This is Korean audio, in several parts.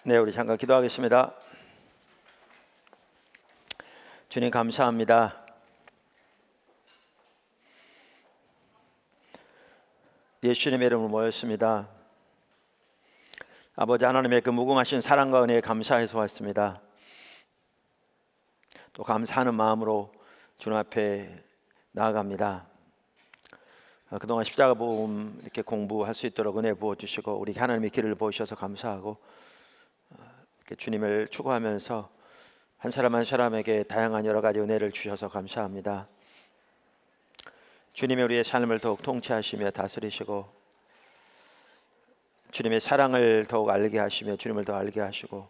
네, 우리 잠깐 기도하겠습니다. 주님 감사합니다. 예수님의 이름으로 모였습니다. 아버지 하나님의 그 무궁하신 사랑과 은혜에 감사해서 왔습니다. 또 감사하는 마음으로 주님 앞에 나아갑니다. 그동안 십자가 복음 이렇게 공부할 수 있도록 은혜 부어주시고 우리 하나님의 길을 보셔서 감사하고 이렇게 주님을 추구하면서 한 사람 한 사람에게 다양한 여러 가지 은혜를 주셔서 감사합니다. 주님이 우리의 삶을 더욱 통치하시며 다스리시고 주님의 사랑을 더욱 알게 하시며 주님을 더 알게 하시고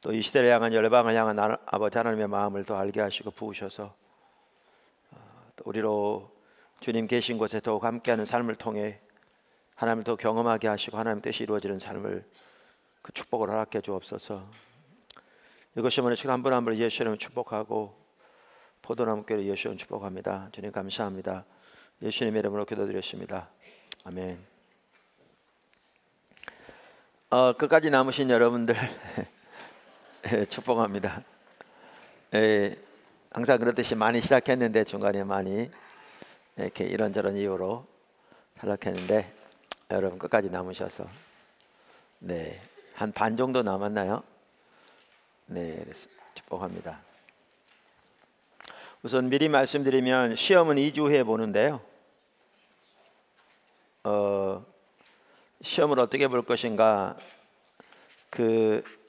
또 이 시대를 향한 열방을 향한 아버지 하나님의 마음을 더 알게 하시고 부으셔서 또 우리로 주님 계신 곳에 더욱 함께하는 삶을 통해 하나님을 더 경험하게 하시고 하나님 뜻이 이루어지는 삶을 그 축복을 허락해 주옵소서. 이것이 오늘 지금 한 분 한 분을 예수 이름으로 축복하고 포도나무교회를 예수 이름으로 축복합니다. 주님 감사합니다. 예수님의 이름으로 기도드렸습니다. 아멘. 끝까지 남으신 여러분들 축복합니다. 항상 그렇듯이 많이 시작했는데 중간에 많이 이렇게 이런저런 이유로 탈락했는데 여러분 끝까지 남으셔서 한 반 정도 남았나요? 네, 축복합니다. 우선 미리 말씀드리면 시험은 2주 후에 보는데요. 시험을 어떻게 볼 것인가?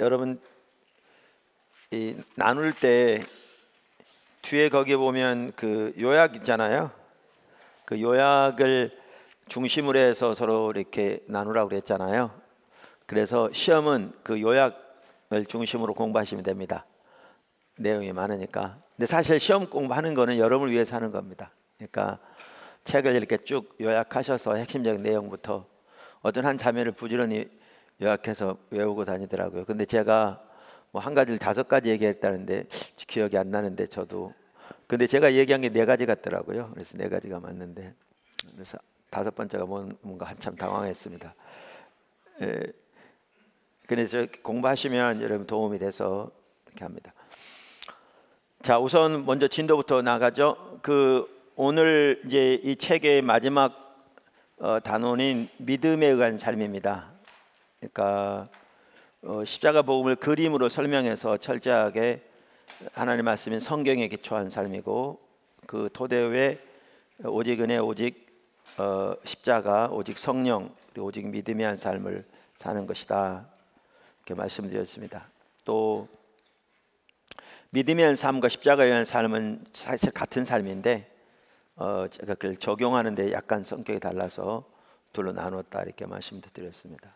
여러분 나눌 때 뒤에 거기 보면 그 요약 있잖아요. 그 요약을 중심으로 해서 서로 이렇게 나누라고 그랬잖아요. 그래서 시험은 그 요약을 중심으로 공부하시면 됩니다. 내용이 많으니까. 근데 사실 시험 공부하는 거는 여러분을 위해서 하는 겁니다. 그러니까 책을 이렇게 쭉 요약하셔서 핵심적인 내용부터 어떤 한 자매를 부지런히 요약해서 외우고 다니더라고요. 근데 제가 뭐 한 가지를 5가지 얘기했다는데 기억이 안 나는데 저도 근데 제가 얘기한 게 4가지 같더라고요. 그래서 4가지가 맞는데 그래서 5번째가 뭔가 한참 당황했습니다. 그래서 공부하시면 여러분 도움이 돼서 이렇게 합니다. 자, 우선 먼저 진도부터 나가죠. 오늘 이제 이 책의 마지막 단원인 믿음에 의한 삶입니다. 그러니까 십자가 복음을 그림으로 설명해서 철저하게 하나님 말씀인 성경에 기초한 삶이고 그 토대 위에 오직 은혜, 오직 십자가, 오직 성령, 그리고 오직 믿음에 의한 삶을 사는 것이다. 이렇게 말씀드렸습니다. 또 믿음에 의한 삶과 십자가에 의한 삶은 사실 같은 삶인데 제가 그걸 적용하는데 약간 성격이 달라서 둘로 나눴다 이렇게 말씀도 드렸습니다.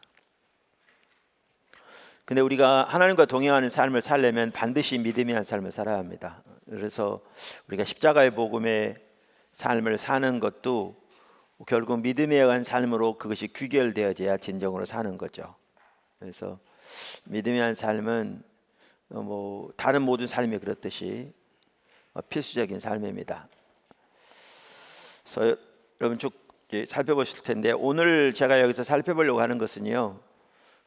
근데 우리가 하나님과 동행하는 삶을 살려면 반드시 믿음에 의한 삶을 살아야 합니다. 그래서 우리가 십자가의 복음의 삶을 사는 것도 결국 믿음에 의한 삶으로 그것이 귀결되어져야 진정으로 사는 거죠. 그래서 믿음에 의한 삶은 뭐 다른 모든 삶이 그렇듯이 필수적인 삶입니다. 그래서 여러분 쭉 살펴보실 텐데 오늘 제가 여기서 살펴보려고 하는 것은요,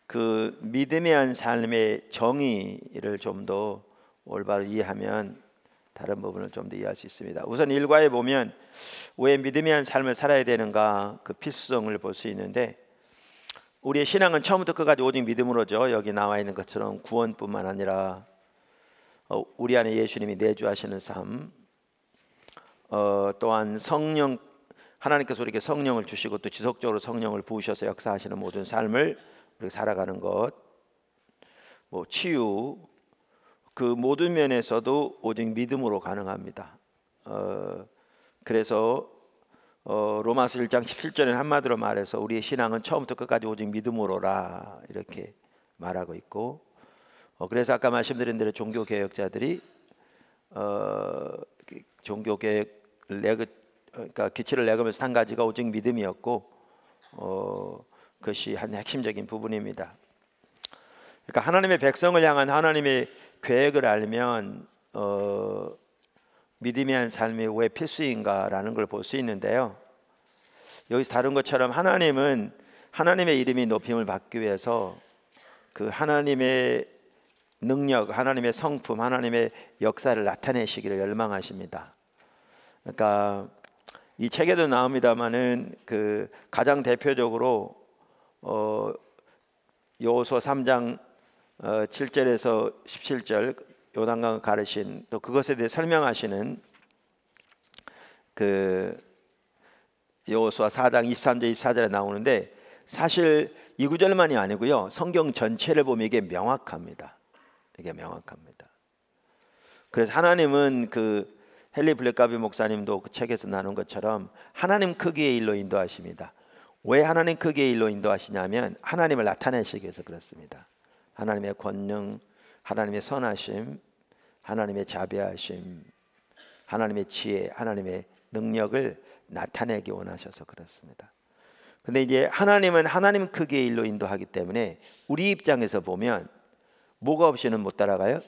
그 믿음에 의한 삶의 정의를 좀 더 올바로 이해하면 다른 부분을 좀 더 이해할 수 있습니다. 우선 일과에 보면 왜 믿음에 의한 삶을 살아야 되는가 그 필수성을 볼 수 있는데 우리의 신앙은 처음부터 끝까지 오직 믿음으로죠. 여기 나와 있는 것처럼 구원뿐만 아니라 우리 안에 예수님이 내주하시는 삶, 또한 성령, 하나님께서 우리에게 성령을 주시고 또 지속적으로 성령을 부으셔서 역사하시는 모든 삶을 우리가 살아가는 것, 뭐 치유, 그 모든 면에서도 오직 믿음으로 가능합니다. 그래서 로마서 1장 17절에 한마디로 말해서 우리의 신앙은 처음부터 끝까지 오직 믿음으로라 이렇게 말하고 있고, 그래서 아까 말씀드린 대로 종교개혁자들이 종교개혁을 그러니까 기치를 내걸면서 한 가지가 오직 믿음이었고 그것이 한 핵심적인 부분입니다. 그러니까 하나님의 백성을 향한 하나님의 계획을 알면 믿음에 대한 삶이 왜 필수인가라는 걸 볼 수 있는데요. 여기서 다룬 것처럼 하나님은 하나님의 이름이 높임을 받기 위해서 그 하나님의 능력, 하나님의 성품, 하나님의 역사를 나타내시기를 열망하십니다. 그러니까 이 책에도 나옵니다마는 그 가장 대표적으로 여호수아 3장 7절에서 17절 요단강을 가르신, 또 그것에 대해 설명하시는 그 여호수아 4장 23절 24절에 나오는데, 사실 이 구절만이 아니고요, 성경 전체를 보면 이게 명확합니다. 이게 명확합니다. 그래서 하나님은 그 헨리 블랙가비 목사님도 그 책에서 나눈 것처럼 하나님 크기의 일로 인도하십니다. 왜 하나님 크기의 일로 인도하시냐면 하나님을 나타내시기 위해서 그렇습니다. 하나님의 권능, 하나님의 선하심, 하나님의 자비하심, 하나님의 지혜, 하나님의 능력을 나타내기 원하셔서 그렇습니다. 근데 이제 하나님은 하나님 크기의 일로 인도하기 때문에 우리 입장에서 보면 뭐가 없이는 못 따라가요?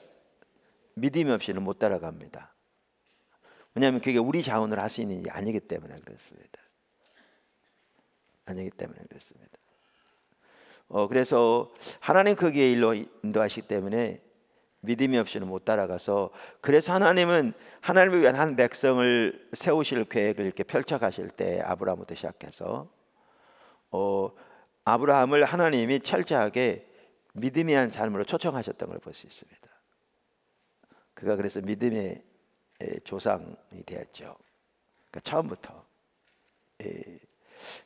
믿음이 없이는 못 따라갑니다. 왜냐하면 그게 우리 자원으로 할 수 있는 일이 아니기 때문에 그렇습니다. 아니기 때문에 그렇습니다. 그래서 하나님 크기의 일로 인도하시기 때문에 믿음이 없이는 못 따라가서, 그래서 하나님은 하나님을 위한 한 백성을 세우실 계획을 이렇게 펼쳐가실 때 아브라함부터 시작해서 아브라함을 하나님이 철저하게 믿음이 한 삶으로 초청하셨던 걸 볼 수 있습니다. 그가 그래서 믿음의 조상이 되었죠. 그러니까 처음부터.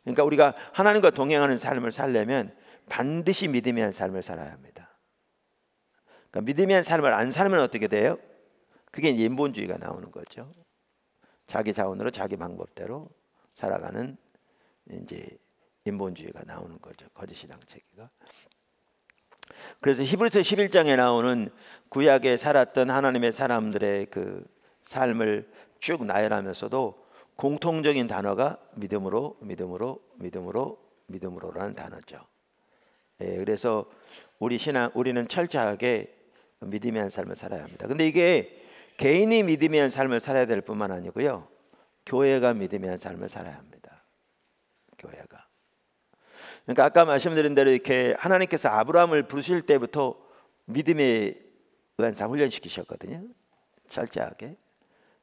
그러니까 우리가 하나님과 동행하는 삶을 살려면 반드시 믿음이 한 삶을 살아야 합니다. 그러니까 믿음이 한 삶을 안 살면 어떻게 돼요? 그게 인본주의가 나오는 거죠. 자기 자원으로 자기 방법대로 살아가는 이제 인본주의가 나오는 거죠. 거짓신앙체계가. 그래서 히브리서 11장에 나오는 구약에 살았던 하나님의 사람들의 그 삶을 쭉 나열하면서도 공통적인 단어가 믿음으로, 믿음으로, 믿음으로, 믿음으로라는 단어죠. 그래서 우리는 철저하게 믿음이 한 삶을 살아야 합니다. 근데 이게 개인이 믿음이 한 삶을 살아야 될 뿐만 아니고요, 교회가 믿음이 한 삶을 살아야 합니다. 교회가. 그러니까 아까 말씀드린 대로 이렇게 하나님께서 아브라함을 부르실 때부터 믿음에 의한 삶 훈련시키셨거든요. 철저하게.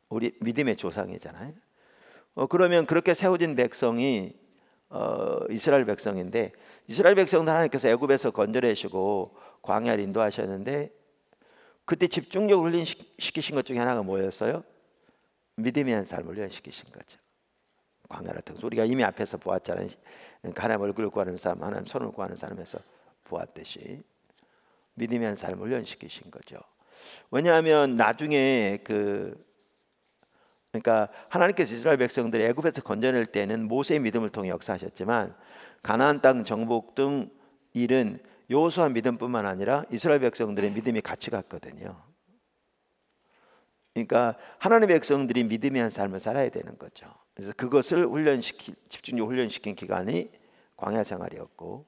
우리 믿음의 조상이잖아요. 그러면 그렇게 세워진 백성이 이스라엘 백성인데, 이스라엘 백성들 하나님께서 애굽에서 건져내시고 광야를 인도하셨는데, 그때 집중적으로 훈련시키신 것 중에 하나가 뭐였어요? 믿음의 한 삶을 훈련시키신 거죠. 광야를 통해서 우리가 이미 앞에서 보았잖아요. 하나님 얼굴을 구하는 사람, 하나님 손을 구하는 사람에서 보았듯이 믿음의 한 삶을 훈련시키신 거죠. 왜냐하면 나중에 그러니까 하나님께서 이스라엘 백성들을 애굽에서 건져낼 때는 모세의 믿음을 통해 역사하셨지만, 가나안 땅 정복 등 일은 여호수아 믿음뿐만 아니라 이스라엘 백성들의 믿음이 같이 갔거든요. 그러니까 하나님의 백성들이 믿음의 한 삶을 살아야 되는 거죠. 그래서 그것을 집중적으로 훈련시킨 기간이 광야 생활이었고,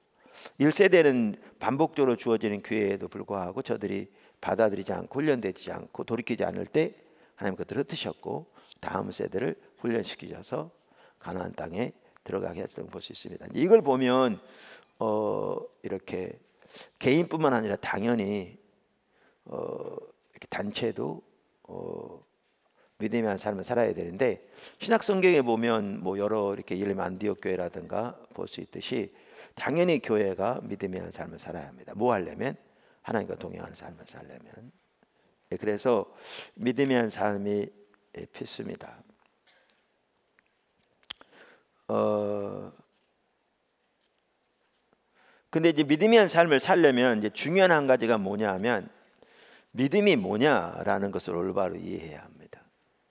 1세대는 반복적으로 주어지는 기회에도 불구하고 저들이 받아들이지 않고 훈련되지 않고 돌이키지 않을 때 하나님 그들을 흩으셨고, 다음 세대를 훈련시키셔서 가나안 땅에 들어가게 했던 걸 볼 수 있습니다. 이걸 보면 이렇게 개인뿐만 아니라 당연히 이렇게 단체도 믿음의 한 삶을 살아야 되는데, 신약 성경에 보면 뭐 여러 이렇게 예를 들면 안디옥 교회라든가 볼 수 있듯이 당연히 교회가 믿음의 한 삶을 살아야 합니다. 뭐 하려면? 하나님과 동행하는 삶을 살려면. 그래서 믿음의 한 삶이 필수입니다. 근데 이제 믿음의 한 삶을 살려면 이제 중요한 한 가지가 뭐냐하면, 믿음이 뭐냐라는 것을 올바로 이해해야 합니다.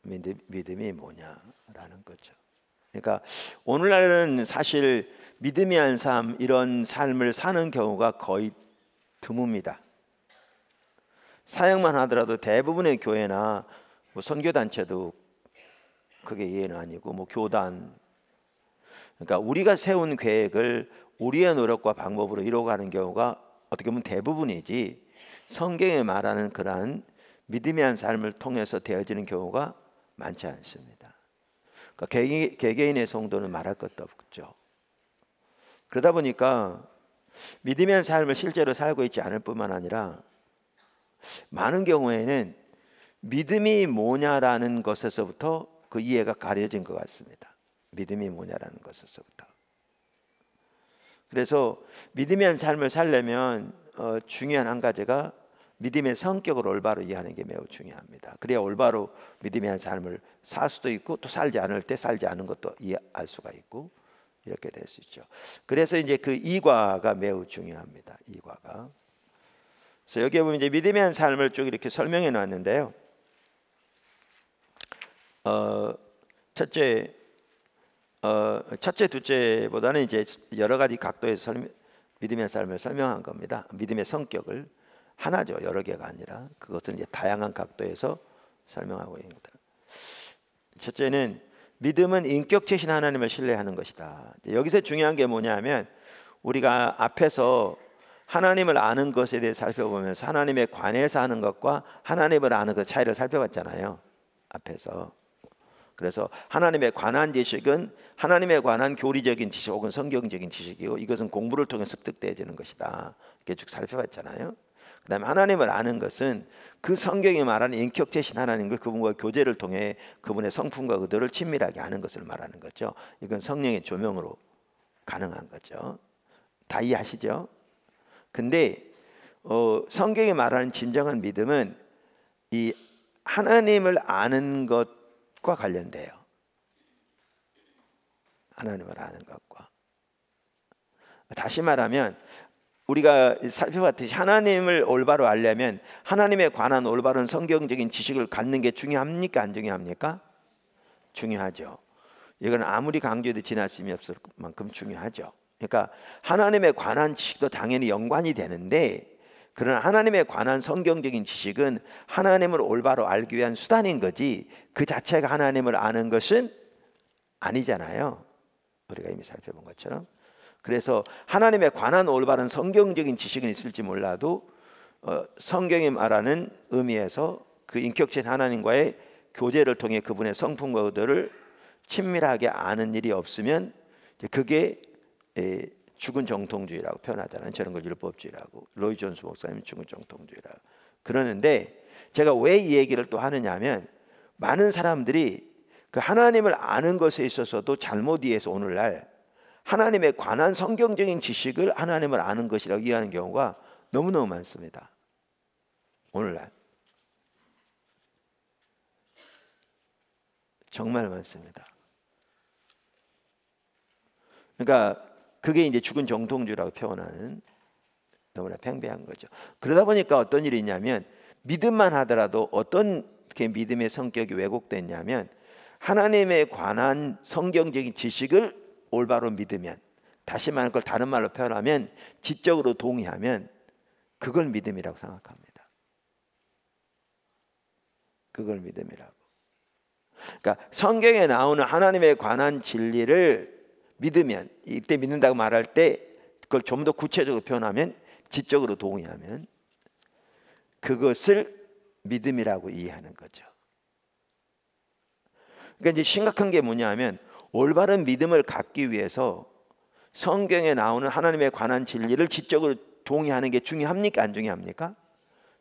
믿음이 뭐냐라는 거죠. 그러니까 오늘날은 사실 믿음이 한 삶, 이런 삶을 사는 경우가 거의 드뭅니다. 사역만 하더라도 대부분의 교회나 뭐 선교단체도 그게 이해는 아니고, 뭐 교단, 그러니까 우리가 세운 계획을 우리의 노력과 방법으로 이루어가는 경우가 어떻게 보면 대부분이지, 성경에 말하는 그러한 믿음의 한 삶을 통해서 되어지는 경우가 많지 않습니다. 그러니까 개개인의 성도는 말할 것도 없죠. 그러다 보니까 믿음의 삶을 실제로 살고 있지 않을 뿐만 아니라 많은 경우에는 믿음이 뭐냐라는 것에서부터 그 이해가 가려진 것 같습니다. 믿음이 뭐냐라는 것에서부터. 그래서 믿음의 삶을 살려면 중요한 한 가지가 믿음의 성격을 올바로 이해하는 게 매우 중요합니다. 그래야 올바로 믿음의 삶을 살 수도 있고 또 살지 않을 때 살지 않은 것도 이해할 수가 있고 이렇게 될 수 있죠. 그래서 이제 그 이과가 매우 중요합니다. 이과가. 그래서 여기에 보면 이제 믿음의 삶을 쭉 이렇게 설명해 놨는데요. 첫째, 둘째보다는 이제 여러 가지 각도에서 믿음의 삶을 설명한 겁니다. 믿음의 성격을 하나죠. 여러 개가 아니라 그것을 이제 다양한 각도에서 설명하고 있습니다. 첫째는 믿음은 인격체신 하나님을 신뢰하는 것이다. 여기서 중요한 게 뭐냐면 우리가 앞에서 하나님을 아는 것에 대해 살펴보면서 하나님에 관해서 하는 것과 하나님을 아는 것 차이를 살펴봤잖아요. 앞에서. 그래서 하나님에 관한 지식은 하나님에 관한 교리적인 지식 혹은 성경적인 지식이고 이것은 공부를 통해 습득되어지는 것이다. 이렇게 쭉 살펴봤잖아요. 그 다음에 하나님을 아는 것은 그 성경이 말하는 인격체신 하나님과 그분과 교제를 통해 그분의 성품과 의도를 친밀하게 아는 것을 말하는 거죠. 이건 성령의 조명으로 가능한 거죠. 다 이해하시죠? 근데 성경이 말하는 진정한 믿음은 이 하나님을 아는 것과 관련돼요. 하나님을 아는 것과. 다시 말하면 우리가 살펴봤듯이 하나님을 올바로 알려면 하나님에 관한 올바른 성경적인 지식을 갖는 게 중요합니까? 안 중요합니까? 중요하죠. 이건 아무리 강조해도 지나침이 없을 만큼 중요하죠. 그러니까 하나님에 관한 지식도 당연히 연관이 되는데 그러나 하나님에 관한 성경적인 지식은 하나님을 올바로 알기 위한 수단인 거지 그 자체가 하나님을 아는 것은 아니잖아요. 우리가 이미 살펴본 것처럼. 그래서 하나님에 관한 올바른 성경적인 지식은 있을지 몰라도 성경이 말하는 의미에서 그 인격체인 하나님과의 교제를 통해 그분의 성품과 의도를 친밀하게 아는 일이 없으면 그게 죽은 정통주의라고 표현하잖아요. 저런 걸 율법주의라고. 로이 존스 목사님이 죽은 정통주의라고 그러는데 제가 왜 이 얘기를 또 하느냐 하면 많은 사람들이 그 하나님을 아는 것에 있어서도 잘못 이해해서 오늘날 하나님에 관한 성경적인 지식을 하나님을 아는 것이라고 이해하는 경우가 너무너무 많습니다. 오늘날 정말 많습니다. 그러니까 그게 이제 죽은 정통주의라고 표현하는 너무나 팽배한 거죠. 그러다 보니까 어떤 일이 있냐면 믿음만 하더라도 어떤 믿음의 성격이 왜곡됐냐면 하나님에 관한 성경적인 지식을 올바로 믿으면 다시 말하는 걸 다른 말로 표현하면 지적으로 동의하면 그걸 믿음이라고 생각합니다. 그걸 믿음이라고. 그러니까 성경에 나오는 하나님에 관한 진리를 믿으면 이때 믿는다고 말할 때 그걸 좀 더 구체적으로 표현하면 지적으로 동의하면 그것을 믿음이라고 이해하는 거죠. 그러니까 이제 심각한 게 뭐냐 하면 올바른 믿음을 갖기 위해서 성경에 나오는 하나님에 관한 진리를 지적으로 동의하는 게 중요합니까? 안 중요합니까?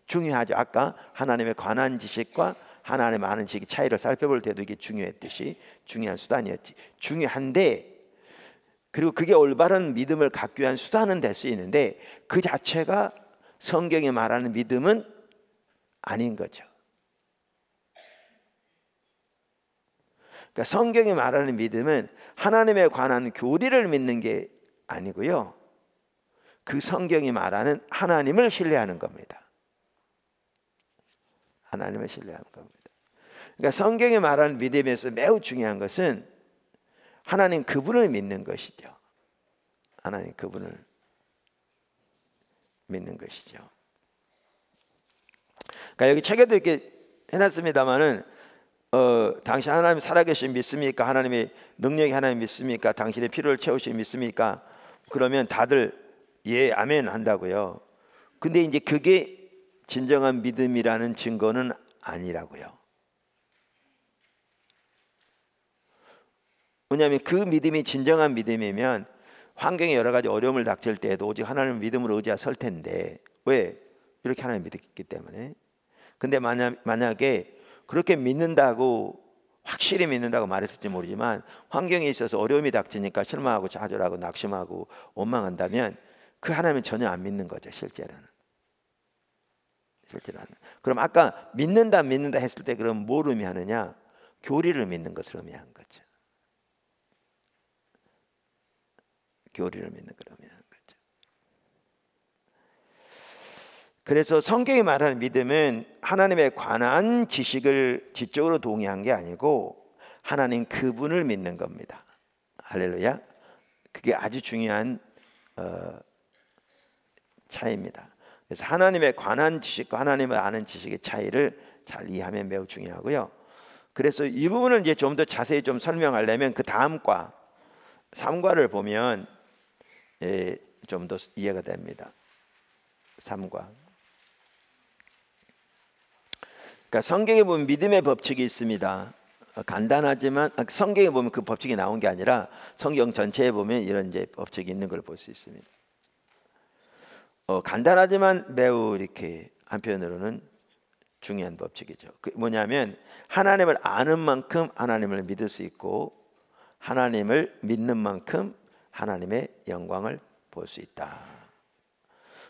중요하죠. 아까 하나님에 관한 지식과 하나님의 아는 지식의 차이를 살펴볼 때도 이게 중요했듯이 중요한 수단이었지. 중요한데 그리고 그게 올바른 믿음을 갖기 위한 수단은 될 수 있는데 그 자체가 성경이 말하는 믿음은 아닌 거죠. 그러니까 성경이 말하는 믿음은 하나님에 관한 교리를 믿는 게 아니고요. 그 성경이 말하는 하나님을 신뢰하는 겁니다. 하나님을 신뢰하는 겁니다. 그러니까 성경이 말하는 믿음에서 매우 중요한 것은 하나님 그분을 믿는 것이죠. 하나님 그분을 믿는 것이죠. 그러니까 여기 책에도 이렇게 해놨습니다만은 당신 하나님 살아계신 믿습니까? 하나님의 능력이 하나님 믿습니까? 당신의 필요를 채우시 믿습니까? 그러면 다들 예 아멘 한다고요. 근데 이제 그게 진정한 믿음이라는 증거는 아니라고요. 왜냐하면 그 믿음이 진정한 믿음이면 환경에 여러 가지 어려움을 닥칠 때에도 오직 하나님을 믿음으로 의지하여 설 텐데, 왜? 이렇게 하나님 믿었기 때문에. 근데 만약에 그렇게 믿는다고, 확실히 믿는다고 말했을지 모르지만 환경에 있어서 어려움이 닥치니까 실망하고 좌절하고 낙심하고 원망한다면 그 하나님은 전혀 안 믿는 거죠. 실제로는. 그럼 아까 믿는다 했을 때 그럼 뭘 의미하느냐? 교리를 믿는 것을 의미한 거죠. 교리를 믿는 걸 의미하는 거죠. 그래서 성경이 말하는 믿음은 하나님에 관한 지식을 지적으로 동의한 게 아니고 하나님 그분을 믿는 겁니다. 할렐루야. 그게 아주 중요한 차이입니다. 그래서 하나님에 관한 지식과 하나님을 아는 지식의 차이를 잘 이해하면 매우 중요하고요. 그래서 이 부분을 이제 좀 더 자세히 좀 설명하려면 그 다음 과 3과를 보면 좀 더 이해가 됩니다. 3과. 그러니까 성경에 보면 믿음의 법칙이 있습니다. 간단하지만 성경에 보면 그 법칙이 나온 게 아니라 성경 전체에 보면 이런 이제 법칙이 있는 걸 볼 수 있습니다. 간단하지만 매우 이렇게 한편으로는 중요한 법칙이죠. 그 뭐냐면 하나님을 아는 만큼 하나님을 믿을 수 있고 하나님을 믿는 만큼 하나님의 영광을 볼 수 있다.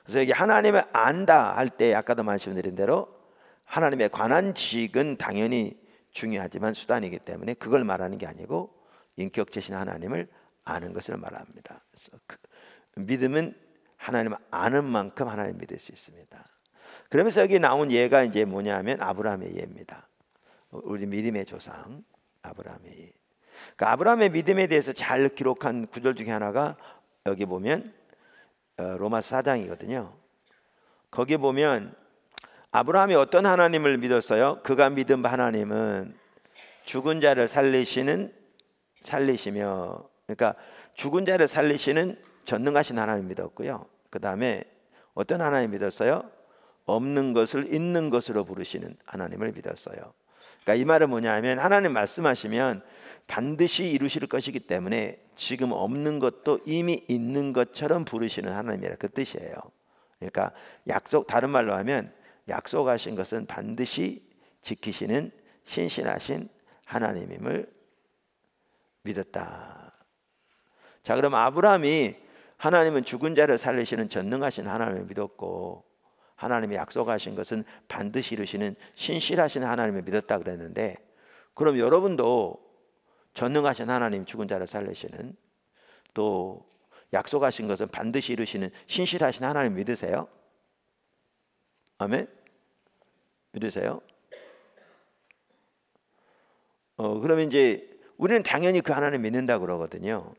그래서 여기 하나님을 안다 할 때 아까도 말씀드린 대로 하나님에 관한 지식은 당연히 중요하지만 수단이기 때문에 그걸 말하는 게 아니고 인격체신 하나님을 아는 것을 말합니다. 그래서 믿음은 하나님을 아는 만큼 하나님 믿을 수 있습니다. 그러면서 여기 나온 예가 이제 뭐냐면 아브라함의 예입니다. 우리 믿음의 조상 아브라함의 예. 그러니까 아브라함의 믿음에 대해서 잘 기록한 구절 중에 하나가 여기 보면 로마서 4장이거든요. 거기 보면 아브라함이 어떤 하나님을 믿었어요? 그가 믿은 하나님은 죽은 자를 살리시며, 그러니까 죽은 자를 살리시는 전능하신 하나님 믿었고요. 그 다음에 어떤 하나님 믿었어요? 없는 것을 있는 것으로 부르시는 하나님을 믿었어요. 그러니까 이 말은 뭐냐면 하나님 말씀하시면 반드시 이루실 것이기 때문에 지금 없는 것도 이미 있는 것처럼 부르시는 하나님이라 그 뜻이에요. 그러니까 다른 말로 하면 약속하신 것은 반드시 지키시는 신실하신 하나님임을 믿었다. 자, 그럼 아브라함이 하나님은 죽은 자를 살리시는 전능하신 하나님을 믿었고 하나님이 약속하신 것은 반드시 이루시는 신실하신 하나님을 믿었다 그랬는데, 그럼 여러분도 전능하신 하나님, 죽은 자를 살리시는, 또 약속하신 것은 반드시 이루시는 신실하신 하나님 믿으세요? 아멘? 믿으세요? 그러면 이제 우리는 당연히 그 하나님 믿는다 그러거든요.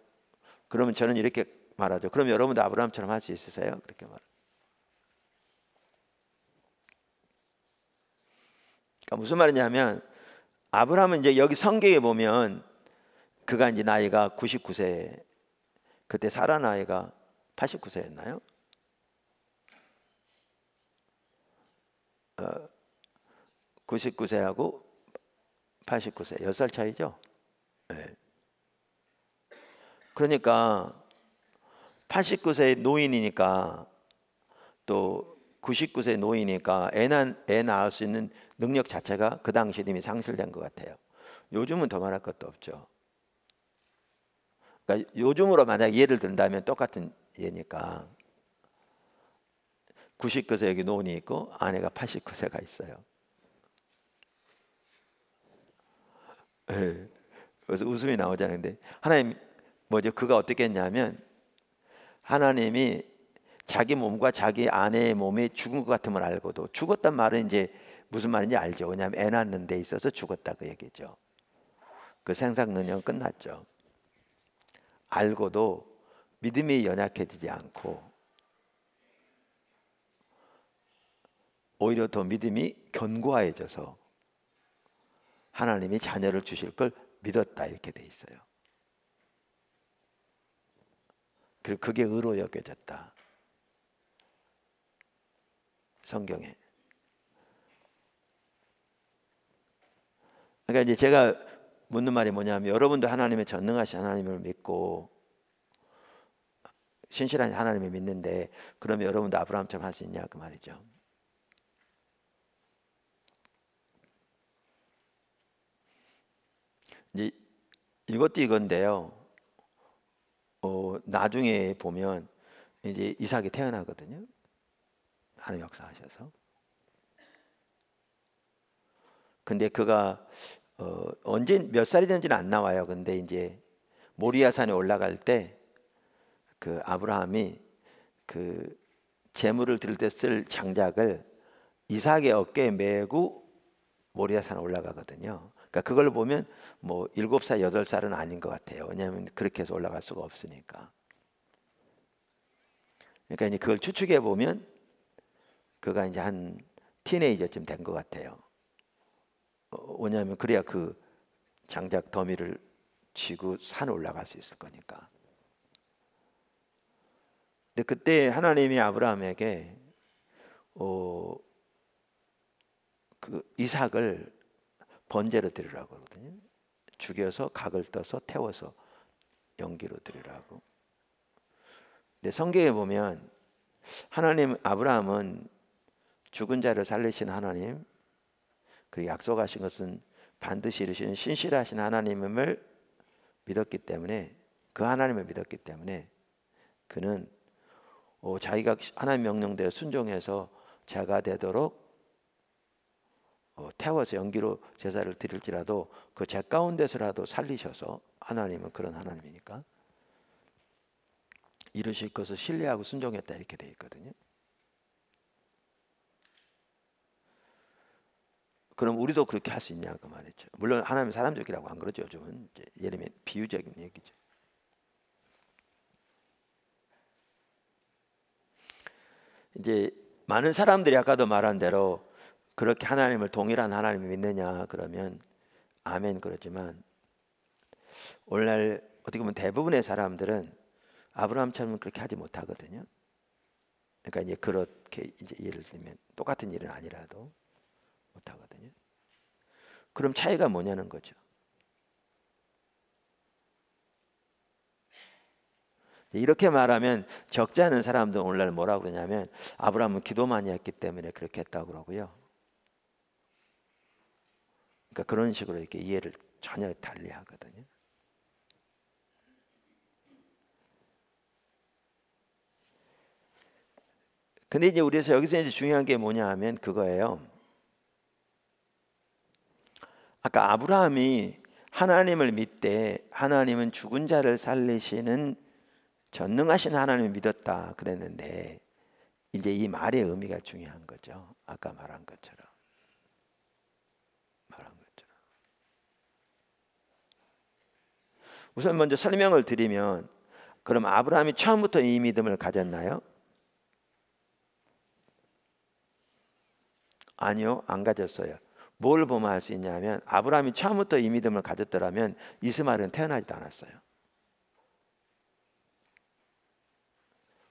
그러면 저는 이렇게 말하죠. 그럼 여러분도 아브라함처럼 할 수 있으세요? 그렇게 말. 그러니까 무슨 말이냐면 아브라함은 이제 여기 성경에 보면 그가 이제 나이가 99세, 그때 사라 나이가 89세였나요? 99세하고 89세 10살 차이죠. 네. 그러니까 89세 노인이니까 또 99세 노인이니까 애 낳을 수 있는 능력 자체가 그 당시 이미 상실된 것 같아요. 요즘은 더 말할 것도 없죠. 그러니까 요즘으로 만약 예를 든다면 똑같은 예니까 99세 여기 노인이 있고 아내가 89세가 있어요. 네. 그래서 웃음이 나오잖아요. 근데 하나님 뭐죠? 그가 어떻게 했냐면 하나님이 자기 몸과 자기 아내의 몸이 죽은 것 같음을 알고도, 죽었단 말은 이제 무슨 말인지 알죠. 왜냐하면 애 낳는 데 있어서 죽었다 그 얘기죠. 그 생산 능력은 끝났죠. 알고도 믿음이 연약해지지 않고 오히려 더 믿음이 견고해져서 하나님이 자녀를 주실 걸 믿었다 이렇게 돼 있어요. 그리고 그게 의로 여겨졌다. 성경에. 그러니까 이제 제가 묻는 말이 뭐냐면 여러분도 하나님의 전능하신 하나님을 믿고 신실한 하나님을 믿는데 그러면 여러분도 아브라함처럼 할 수 있냐 그 말이죠. 이제 이것도 이건데요. 나중에 보면 이제 이삭이 태어나거든요. 하나님 역사하셔서. 근데 그가 언제 몇 살이 된지는 안 나와요. 근데 이제 모리아 산에 올라갈 때 그 아브라함이 그 제물을 드릴 때 쓸 장작을 이삭의 어깨에 메고 모리아 산에 올라가거든요. 그러니까 그걸 보면 뭐 7살, 8살은 아닌 것 같아요. 왜냐하면 그렇게 해서 올라갈 수가 없으니까. 그러니까 이제 그걸 추측해 보면 그가 이제 한 티네이저쯤 된 것 같아요. 왜냐하면 그래야 그 장작 더미를 쥐고 산에 올라갈 수 있을 거니까. 근데 그때 하나님이 아브라함에게 그 이삭을 번제로 드리라고 하거든요. 죽여서 각을 떠서 태워서 연기로 드리라고. 근데 성경에 보면 하나님 아브라함은 죽은 자를 살리신 하나님, 그 약속하신 것은 반드시 이루시는 신실하신 하나님을 믿었기 때문에, 그 하나님을 믿었기 때문에 그는 자기가 하나님 명령대로 순종해서 자가 되도록 태워서 연기로 제사를 드릴지라도 그 죄 가운데서라도 살리셔서, 하나님은 그런 하나님이니까 이루실 것을 신뢰하고 순종했다 이렇게 돼 있거든요. 그럼 우리도 그렇게 할 수 있냐 그 말이죠. 물론 하나님은 사람적이라고 안 그러죠. 요즘은 이제 예를 들면 비유적인 얘기죠. 이제 많은 사람들이 아까도 말한 대로 그렇게 하나님을 동일한 하나님을 믿느냐 그러면 아멘 그러지만, 오늘날 어떻게 보면 대부분의 사람들은 아브라함처럼 그렇게 하지 못하거든요. 그러니까 이제 그렇게 이제 예를 들면 똑같은 일은 아니라도 못하거든요. 그럼 차이가 뭐냐는 거죠. 이렇게 말하면 적지 않은 사람들은 오늘날 뭐라고 그러냐면 아브라함은 기도 많이 했기 때문에 그렇게 했다고 그러고요. 그러니까 그런 식으로 이렇게 이해를 전혀 달리 하거든요. 근데 이제 우리에서 여기서 이제 중요한 게 뭐냐 하면 그거예요. 아까 아브라함이 하나님을 믿되 하나님은 죽은 자를 살리시는 전능하신 하나님을 믿었다 그랬는데, 이제 이 말의 의미가 중요한 거죠. 아까 말한 것처럼. 우선 먼저 설명을 드리면, 그럼 아브라함이 처음부터 이 믿음을 가졌나요? 아니요, 안 가졌어요. 뭘 보면 알 수 있냐면 아브라함이 처음부터 이 믿음을 가졌더라면 이스마엘은 태어나지도 않았어요.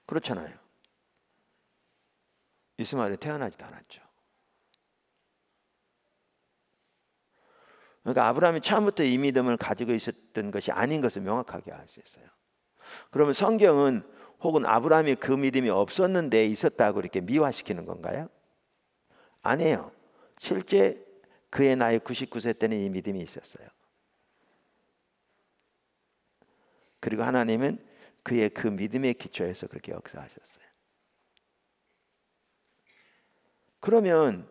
그렇잖아요. 이스마엘은 태어나지도 않았죠. 그러니까 아브라함이 처음부터 이 믿음을 가지고 있었던 것이 아닌 것을 명확하게 알 수 있어요. 그러면 성경은 혹은 아브라함이 그 믿음이 없었는데 있었다고 이렇게 미화시키는 건가요? 아니에요. 실제 그의 나이 99세 때는 이 믿음이 있었어요. 그리고 하나님은 그의 그 믿음의 기초에서 그렇게 역사하셨어요. 그러면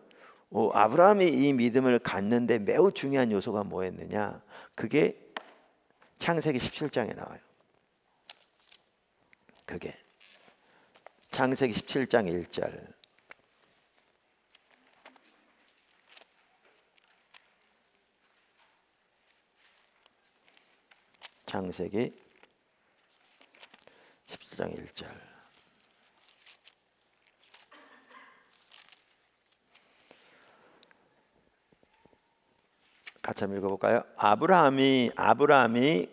아브라함이 이 믿음을 갖는데 매우 중요한 요소가 뭐였느냐? 그게 창세기 17장에 나와요. 그게 창세기 17장 1절. 창세기 17장 1절. 같이 한번 읽어볼까요? 아브라함이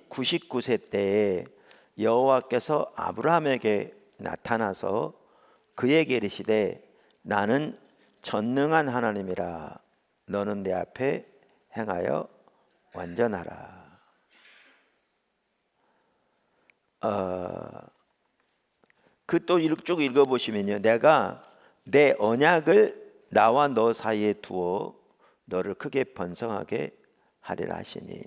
99세 때에 여호와께서 아브라함에게 나타나서 그에게 이르시되 나는 전능한 하나님이라 너는 내 앞에 행하여 완전하라. 그 또 쭉 읽어보시면요, 내가 내 언약을 나와 너 사이에 두어 너를 크게 번성하게 하리라 하시니.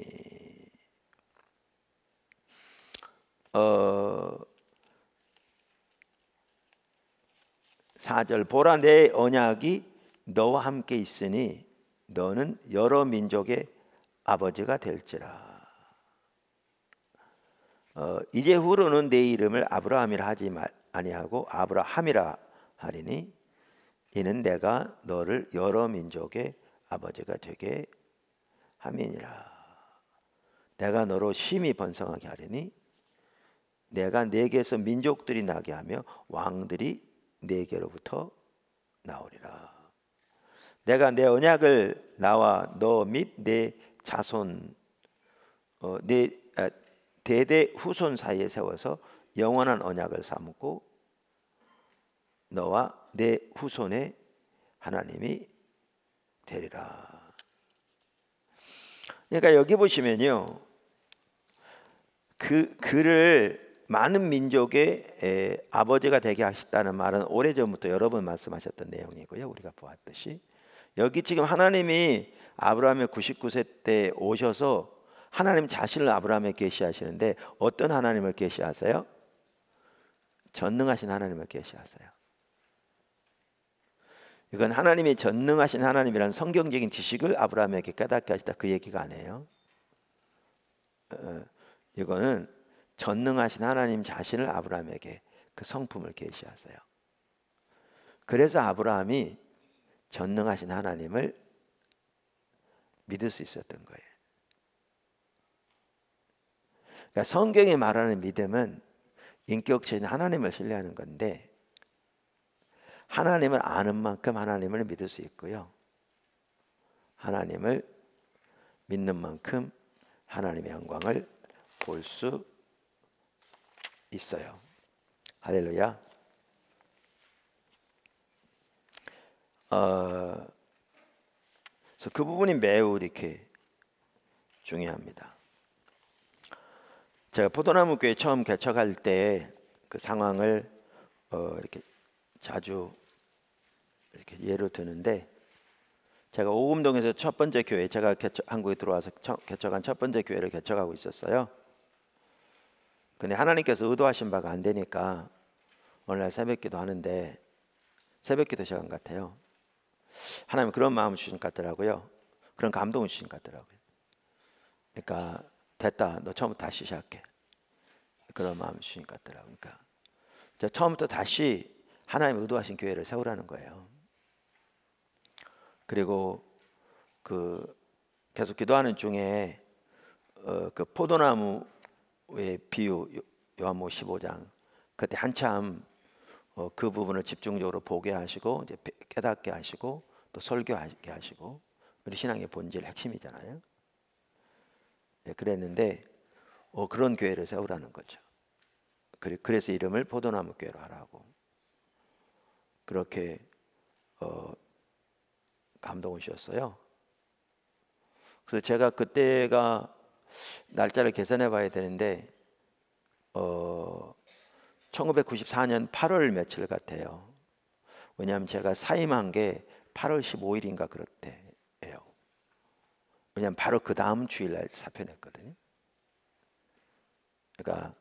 4절 보라 내 언약이 너와 함께 있으니 너는 여러 민족의 아버지가 될지라. 이제 후로는 내 이름을 아브라함이라 하지 아니하고 아브라함이라 하리니 이는 내가 너를 여러 민족의 아버지가 되게 함이니라. 내가 너로 심히 번성하게 하리니 내가 네게서 민족들이 나게 하며 왕들이 네게로부터 나오리라. 내가 내 언약을 나와 너 및 내 자손 내 대대 후손 사이에 세워서 영원한 언약을 삼고 너와 내 후손의 하나님이 되리라. 그러니까 여기 보시면요, 그를 많은 민족의 아버지가 되게 하셨다는 말은 오래전부터 여러 번 말씀하셨던 내용이고요. 우리가 보았듯이 여기 지금 하나님이 아브라함의 99세 때 오셔서 하나님 자신을 아브라함에 계시하시는데 어떤 하나님을 계시하세요? 전능하신 하나님을 계시하세요. 이건 하나님이 전능하신 하나님이라는 성경적인 지식을 아브라함에게 깨닫게 하시다 그 얘기가 아니에요. 이거는 전능하신 하나님 자신을 아브라함에게 그 성품을 계시하세요. 그래서 아브라함이 전능하신 하나님을 믿을 수 있었던 거예요. 그러니까 성경이 말하는 믿음은 인격적인 하나님을 신뢰하는 건데 하나님을 아는 만큼 하나님을 믿을 수 있고요. 하나님을 믿는 만큼 하나님의 영광을 볼 수 있어요. 할렐루야. 그래서 그 부분이 매우 이렇게 중요합니다. 제가 포도나무 교회 처음 개척할 때 그 상황을 이렇게 자주 이렇게 예로 드는데, 제가 오금동에서 첫 번째 교회, 제가 한국에 들어와서 개척한 첫 번째 교회를 개척하고 있었어요. 근데 하나님께서 의도하신 바가 안 되니까 어느 날 새벽기도 하는데, 새벽기도 시간 같아요. 하나님 그런 마음을 주신 것 같더라고요. 그런 감동을 주신 것 같더라고요. 그러니까 됐다, 너 처음부터 다시 시작해. 그런 마음을 주신 것 같더라고요. 그러니까 처음부터 다시 하나님 의도하신 교회를 세우라는 거예요. 그리고 그 계속 기도하는 중에 그 포도나무의 비유 요한복음 15장 그때 한참 그 부분을 집중적으로 보게 하시고 이제 깨닫게 하시고 또 설교하게 하시고, 우리 신앙의 본질 핵심이잖아요. 네, 그랬는데 그런 교회를 세우라는 거죠. 그래서 이름을 포도나무 교회로 하라고 그렇게 감동을 주셨어요. 그래서 제가 그때가 날짜를 계산해 봐야 되는데 1994년 8월 며칠 같아요. 왜냐하면 제가 사임한 게 8월 15일인가 그렇대요. 왜냐하면 바로 그 다음 주일날 사표냈거든요. 그러니까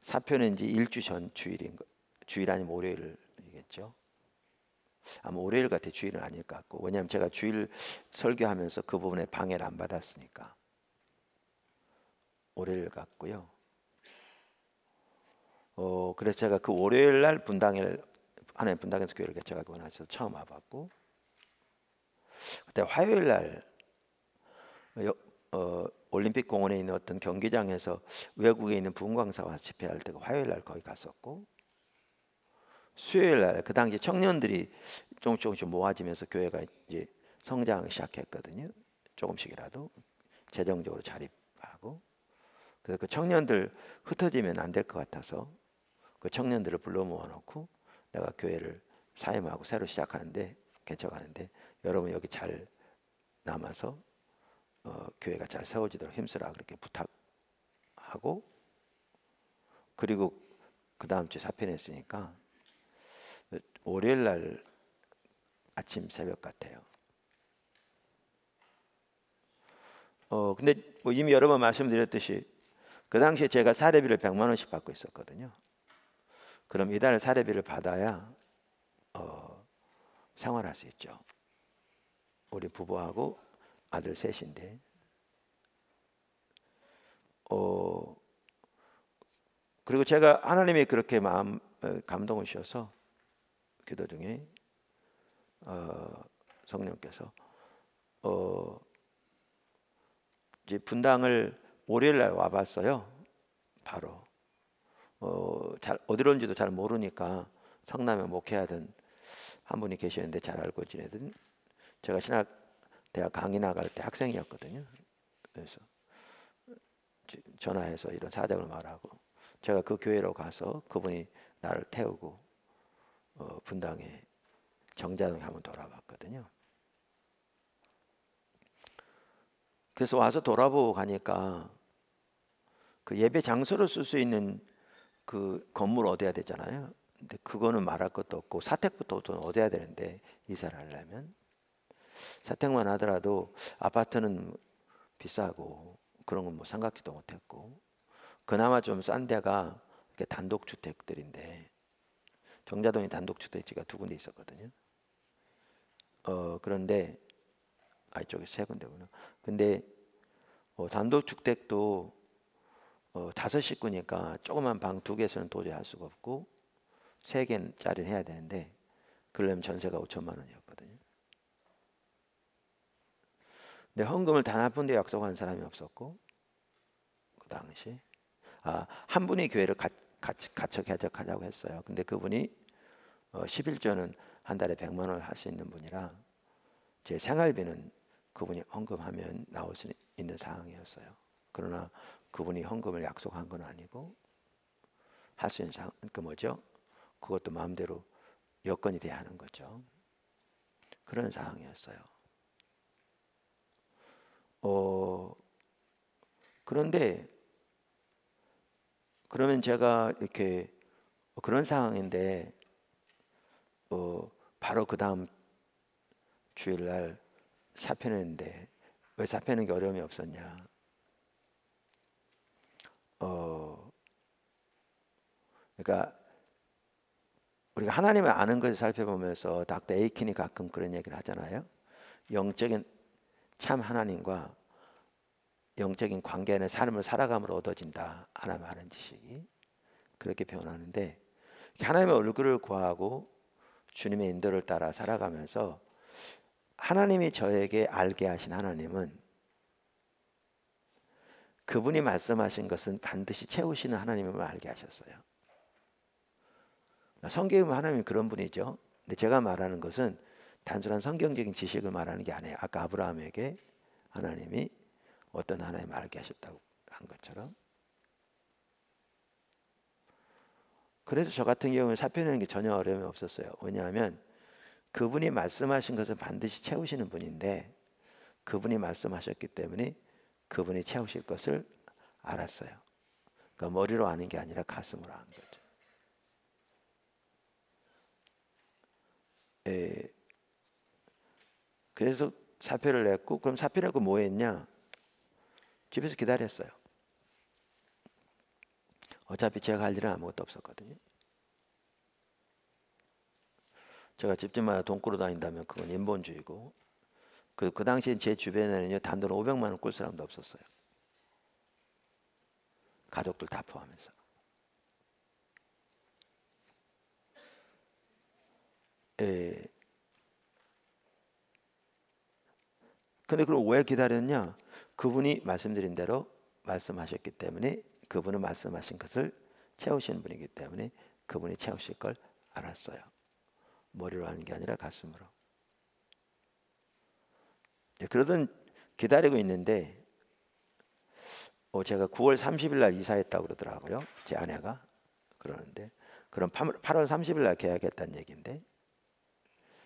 사표는 이제 일주 전 주일 아니면 월요일이겠죠. 아마 월요일 같아, 주일은 아닐 것 같고. 왜냐하면 제가 주일 설교하면서 그 부분에 방해를 안 받았으니까 월요일 같고요. 그래서 제가 그 월요일 날 하나님 분당에서 교회를 개척하고 나서 처음 와봤고, 그때 화요일 날 올림픽 공원에 있는 어떤 경기장에서 외국에 있는 부흥광사와 집회할 때가 화요일 날 거기 갔었고, 수요일 날 그 당시 청년들이 조금씩 모아지면서 교회가 이제 성장을 시작했거든요. 조금씩이라도 재정적으로 자립하고. 그래서 그 청년들 흩어지면 안 될 것 같아서 그 청년들을 불러 모아놓고 내가 교회를 사임하고 새로 시작하는데, 개척하는데 여러분 여기 잘 남아서 교회가 잘 세워지도록 힘쓰라 그렇게 부탁하고, 그리고 그 다음 주에 사표냈으니까 월요일 날 아침 새벽 같아요. 근데 뭐 이미 여러 번 말씀드렸듯이 그 당시에 제가 사례비를 100만 원씩 받고 있었거든요. 그럼 이달 사례비를 받아야 생활할 수 있죠. 우리 부부하고 아들 셋인데 그리고 제가 하나님이 그렇게 마음 감동을 주셔서 기도 중에 성령께서 이제 분당을 월요일 날 와봤어요. 바로 잘 어디로 온지도 잘 모르니까 성남에 목회하던 한 분이 계시는데 잘 알고 지내던 제가 신학대학 강의 나갈 때 학생이었거든요. 그래서 전화해서 이런 사정을 말하고 제가 그 교회로 가서 그분이 나를 태우고 분당에 정자동에 한번 돌아봤거든요. 그래서 와서 돌아보고 가니까 그 예배 장소로 쓸 수 있는 그 건물 얻어야 되잖아요. 근데 그거는 말할 것도 없고 사택부터 얻어야 되는데 이사를 하려면 사택만 하더라도 아파트는 비싸고 그런 건 뭐 생각지도 못했고 그나마 좀 싼 데가 이렇게 단독주택들인데 정자동에 단독주택지가 2군데 있었거든요. 그런데 이쪽에 3군데구나. 근데 단독주택도 5식구니까 조그만 방 2개에서는 도저히 할 수가 없고 3개짜리는 해야 되는데 그러려면 전세가 5천만 원이었거든요. 근데 헌금을 단 한 푼도 약속한 사람이 없었고 그 당시 한 분이 교회를 같이 개척하자고 했어요. 근데 그분이 11조는 한 달에 100만 원을 할 수 있는 분이라 제 생활비는 그분이 헌금하면 나올 수 있는 상황이었어요. 그러나 그분이 헌금을 약속한 건 아니고 할 수 있는 상황, 그 뭐죠? 그것도 마음대로 여건이 돼야 하는 거죠. 그런 상황이었어요. 그런데 그러면 제가 이렇게 그런 상황인데 바로 그 다음 주일날 사표냈는데 왜 사표내는 게 어려움이 없었냐? 그러니까 우리가 하나님을 아는 것을 살펴보면서 닥터 에이킨이 가끔 그런 얘기를 하잖아요. 영적인 참 하나님과 영적인 관계는 삶을 살아감으로 얻어진다. 하나님 아는 지식이 그렇게 표현하는데 하나님의 얼굴을 구하고 주님의 인도를 따라 살아가면서 하나님이 저에게 알게 하신 하나님은 그분이 말씀하신 것은 반드시 채우시는 하나님임을 알게 하셨어요. 성경에 보면 하나님이 그런 분이죠. 근데 제가 말하는 것은 단순한 성경적인 지식을 말하는 게 아니에요. 아까 아브라함에게 하나님이 어떤 하나님을 알게 하셨다고 한 것처럼. 그래서 저 같은 경우는 사표내는 게 전혀 어려움이 없었어요. 왜냐하면 그분이 말씀하신 것은 반드시 채우시는 분인데 그분이 말씀하셨기 때문에 그분이 채우실 것을 알았어요. 그러니까 머리로 아는 게 아니라 가슴으로 아는 거죠. 그래서 사표를 냈고 그럼 사표 내고 뭐 했냐? 집에서 기다렸어요. 어차피 제가 할 일은 아무것도 없었거든요. 제가 집집마다 돈 꾸러 다닌다면 그건 인본주의고 그 당시에 제 주변에는요 단돈 500만 원 꿀 사람도 없었어요. 가족들 다 포함해서. 근데 그럼 왜 기다렸냐? 그분이 말씀드린 대로 말씀하셨기 때문에 그분은 말씀하신 것을 채우시는 분이기 때문에 그분이 채우실 걸 알았어요. 머리로 하는 게 아니라 가슴으로. 그러던 기다리고 있는데 제가 9월 30일 날 이사했다고 그러더라고요. 제 아내가 그러는데 그럼 8월 30일 날 계약했다는 얘기인데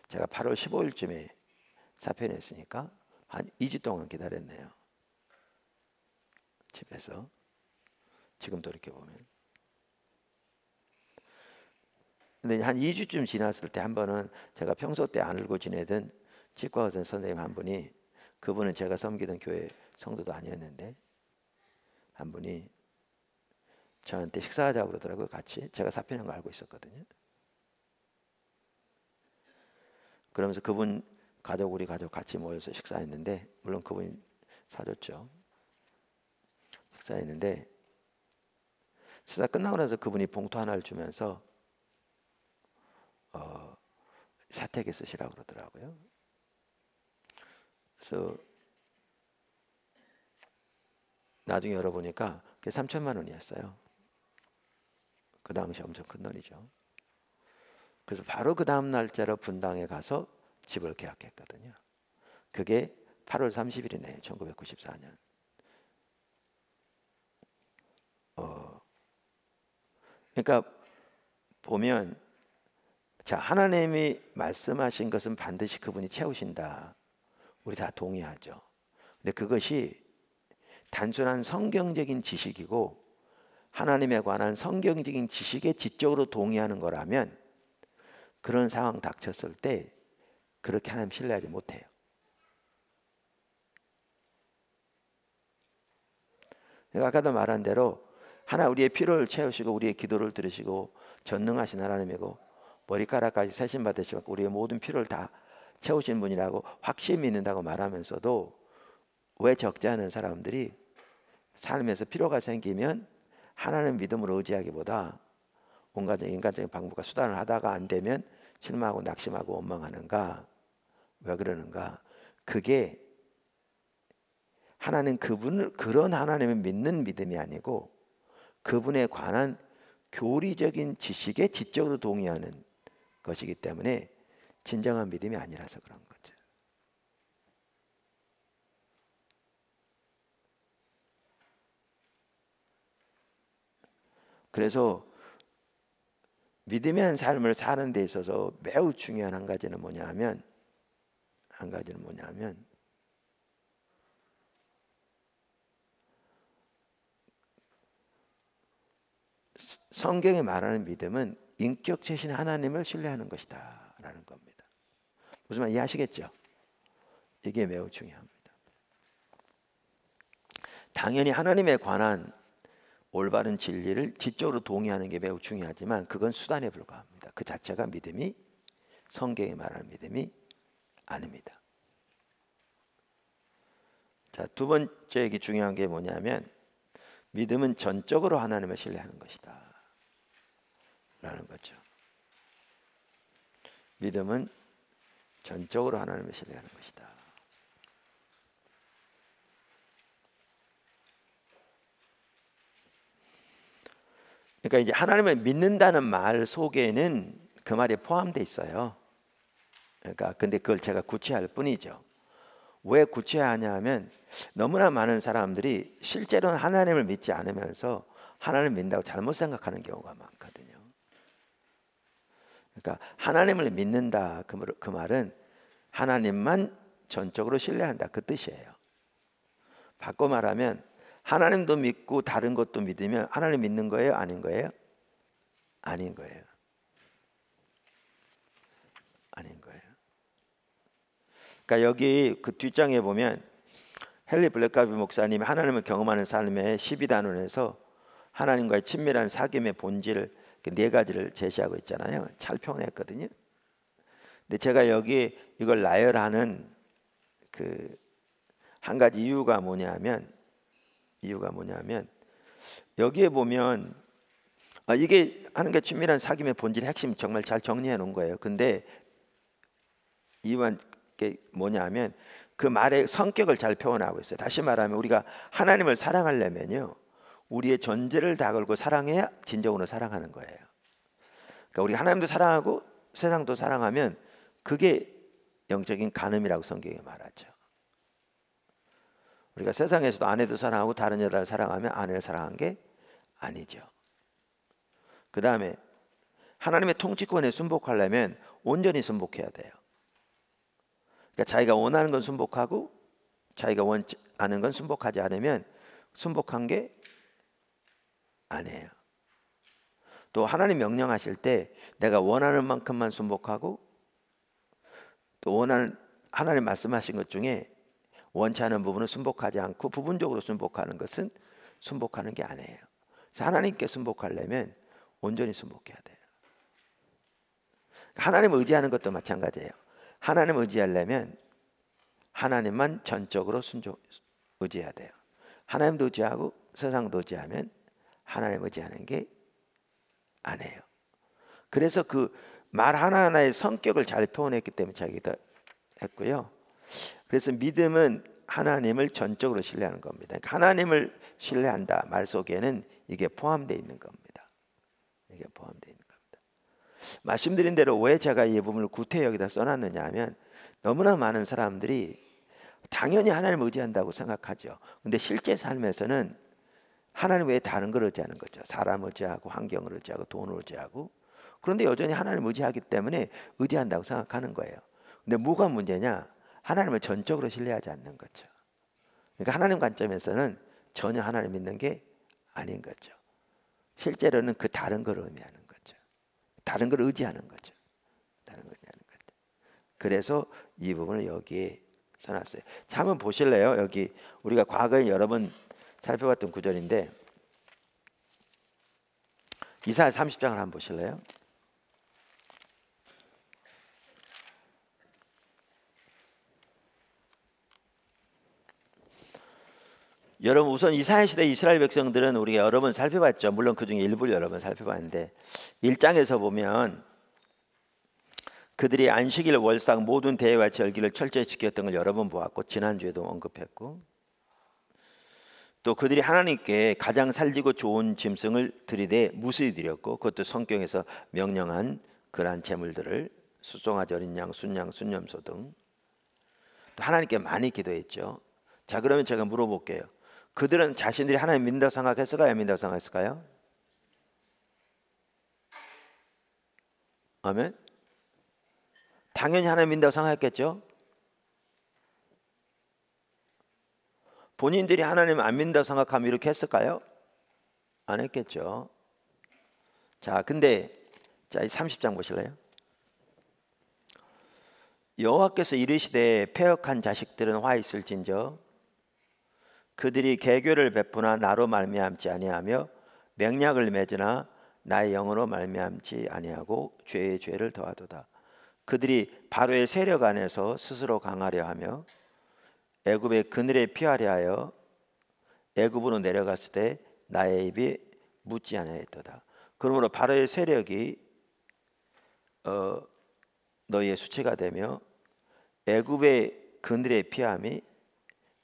제가 8월 15일쯤에 사표 냈으니까 한 2주 동안 기다렸네요. 집에서. 지금 돌이켜 보면 근데 한 2주쯤 지났을 때 한 번은 제가 평소 때 안 알고 지내던 치과 의사 선생님 한 분이, 그분은 제가 섬기던 교회 성도도 아니었는데 한 분이 저한테 식사하자고 그러더라고요. 같이. 제가 사표낸 거 알고 있었거든요. 그러면서 그분 가족, 우리 가족 같이 모여서 식사했는데, 물론 그분이 사줬죠. 식사했는데 식사 끝나고 나서 그분이 봉투 하나를 주면서 사택에 쓰시라고 그러더라고요. 그래서 나중에 열어보니까 그게 3천만 원이었어요. 그 당시 엄청 큰 돈이죠. 그래서 바로 그 다음 날짜로 분당에 가서 집을 계약했거든요. 그게 8월 30일이네요. 1994년. 그러니까 보면, 자, 하나님이 말씀하신 것은 반드시 그분이 채우신다. 우리 다 동의하죠. 근데 그것이 단순한 성경적인 지식이고 하나님에 관한 성경적인 지식에 지적으로 동의하는 거라면, 그런 상황 닥쳤을 때 그렇게 하나님 신뢰하지 못해요. 아까도 말한 대로 하나 우리의 필요를 채우시고 우리의 기도를 들으시고 전능하신 하나님이고 머리카락까지 세심 받으시고 우리의 모든 필요를 다 채우신 분이라고 확실히 믿는다고 말하면서도, 왜 적지 않은 사람들이 삶에서 필요가 생기면 하나님 믿음으로 의지하기보다 온갖 인간적인 방법과 수단을 하다가 안 되면 실망하고 낙심하고 원망하는가? 왜 그러는가? 그게 하나님, 그분을, 그런 하나님을 믿는 믿음이 아니고 그분에 관한 교리적인 지식에 지적으로 동의하는 것이기 때문에 진정한 믿음이 아니라서 그런 거죠. 그래서 믿음의 삶을 사는 데 있어서 매우 중요한 한 가지는 뭐냐면 성경에 말하는 믿음은 인격체신 하나님을 신뢰하는 것이다 라는 겁니다. 무슨 말 이해하시겠죠? 이게 매우 중요합니다. 당연히 하나님에 관한 올바른 진리를 지적으로 동의하는 게 매우 중요하지만 그건 수단에 불과합니다. 그 자체가 믿음이, 성경에 말하는 믿음이 아닙니다. 자, 두 번째 얘기 중요한 게 뭐냐면, 믿음은 전적으로 하나님을 신뢰하는 것이다 라는 거죠. 믿음은 전적으로 하나님을 신뢰하는 것이다. 그러니까 이제 하나님을 믿는다는 말 속에는 그 말이 포함되어 있어요. 그러니까 근데 그걸 제가 구체할 뿐이죠. 왜 구체하냐면, 너무나 많은 사람들이 실제로는 하나님을 믿지 않으면서 하나님을 믿는다고 잘못 생각하는 경우가 많거든요. 그러니까 하나님을 믿는다, 그 말은 하나님만 전적으로 신뢰한다, 그 뜻이에요. 바꿔 말하면 하나님도 믿고 다른 것도 믿으면 하나님 믿는 거예요? 아닌 거예요? 아닌 거예요. 아닌 거예요. 그러니까 여기 그 뒷장에 보면 헨리 블랙가비 목사님이 하나님을 경험하는 삶의 12단원에서 하나님과의 친밀한 사귐의 본질 네 가지를 제시하고 있잖아요. 잘 표현했거든요. 근데 제가 여기 이걸 나열하는 그 한 가지 이유가 뭐냐면 여기에 보면 이게 하나님과 친밀한 사귐의 본질의 핵심 정말 잘 정리해 놓은 거예요. 근데 이유한 게 뭐냐면 그 말의 성격을 잘 표현하고 있어요. 다시 말하면 우리가 하나님을 사랑하려면요, 우리의 전제를 다 걸고 사랑해야 진정으로 사랑하는 거예요. 그러니까 우리 하나님도 사랑하고 세상도 사랑하면 그게 영적인 간음이라고 성경이 말하죠. 우리가 세상에서도 아내도 사랑하고 다른 여자를 사랑하면 아내를 사랑한 게 아니죠. 그 다음에 하나님의 통치권에 순복하려면 온전히 순복해야 돼요. 그러니까 자기가 원하는 건 순복하고 자기가 원치 않은 건 순복하지 않으면 순복한 게 아니에요. 또 하나님 명령하실 때 내가 원하는 만큼만 순복하고 또 원하는 하나님 말씀하신 것 중에 원치 않은 부분은 순복하지 않고 부분적으로 순복하는 것은 순복하는 게 아니에요. 그래서 하나님께 순복하려면 온전히 순복해야 돼요. 하나님 의지하는 것도 마찬가지예요. 하나님 의지하려면 하나님만 전적으로 의지해야 돼요. 하나님도 의지하고 세상도 의지하면 하나님 의지하는 게 아니에요. 그래서 그 말 하나하나의 성격을 잘 표현했기 때문에 자기가 했고요. 그래서 믿음은 하나님을 전적으로 신뢰하는 겁니다. 그러니까 하나님을 신뢰한다 말 속에는 이게 포함되어 있는 겁니다. 이게 포함되어 있는 겁니다. 말씀드린 대로 왜 제가 이 부분을 구태 여기다 써놨느냐 하면 너무나 많은 사람들이 당연히 하나님을 의지한다고 생각하죠. 근데 실제 삶에서는 하나님 외에 다른 걸 의지하는 거죠. 사람을 의지하고 환경을 의지하고 돈을 의지하고. 그런데 여전히 하나님을 의지하기 때문에 의지한다고 생각하는 거예요. 근데 뭐가 문제냐? 하나님을 전적으로 신뢰하지 않는 거죠. 그러니까 하나님 관점에서는 전혀 하나님 믿는 게 아닌 거죠. 실제로는 그 다른 걸 의미하는 거죠. 다른 걸 의지하는 거죠. 다른 걸 의지하는 거죠. 그래서 이 부분을 여기에 써놨어요. 자, 한번 보실래요? 여기 우리가 과거에 여러 번 살펴봤던 구절인데 이사야 30장을 한번 보실래요? 여러분 우선 이사야 시대 이스라엘 백성들은 우리가 여러 번 살펴봤죠. 물론 그 중에 일부를 여러 번 살펴봤는데 1장에서 보면 그들이 안식일, 월상 모든 대회와 절기를 철저히 지켰던 걸 여러 번 보았고 지난주에도 언급했고 또 그들이 하나님께 가장 살지고 좋은 짐승을 들이대 무수히 드렸고 그것도 성경에서 명령한 그러한 제물들을 수송아지, 어린 양, 순양, 순염소 등 또 하나님께 많이 기도했죠. 자, 그러면 제가 물어볼게요. 그들은 자신들이 하나님 믿는다고 생각했을까요? 안 믿는다고 생각했을까요? 아멘. 당연히 하나님 믿는다고 생각했겠죠. 본인들이 하나님 안 믿는다고 생각하면 이렇게 했을까요? 안 했겠죠. 자, 근데 자, 30장 보실래요? 여호와께서 이르시되 패역한 자식들은 화 있을진저 그들이 계교를 베푸나 나로 말미암지 아니하며 맹약을 맺으나 나의 영으로 말미암지 아니하고 죄의 죄를 더하도다. 그들이 바로의 세력 안에서 스스로 강하려 하며 애굽의 그늘에 피하려 하여 애굽으로 내려갔을 때 나의 입이 묻지 아니하였도다. 그러므로 바로의 세력이 너희의 수치가 되며 애굽의 그늘에 피함이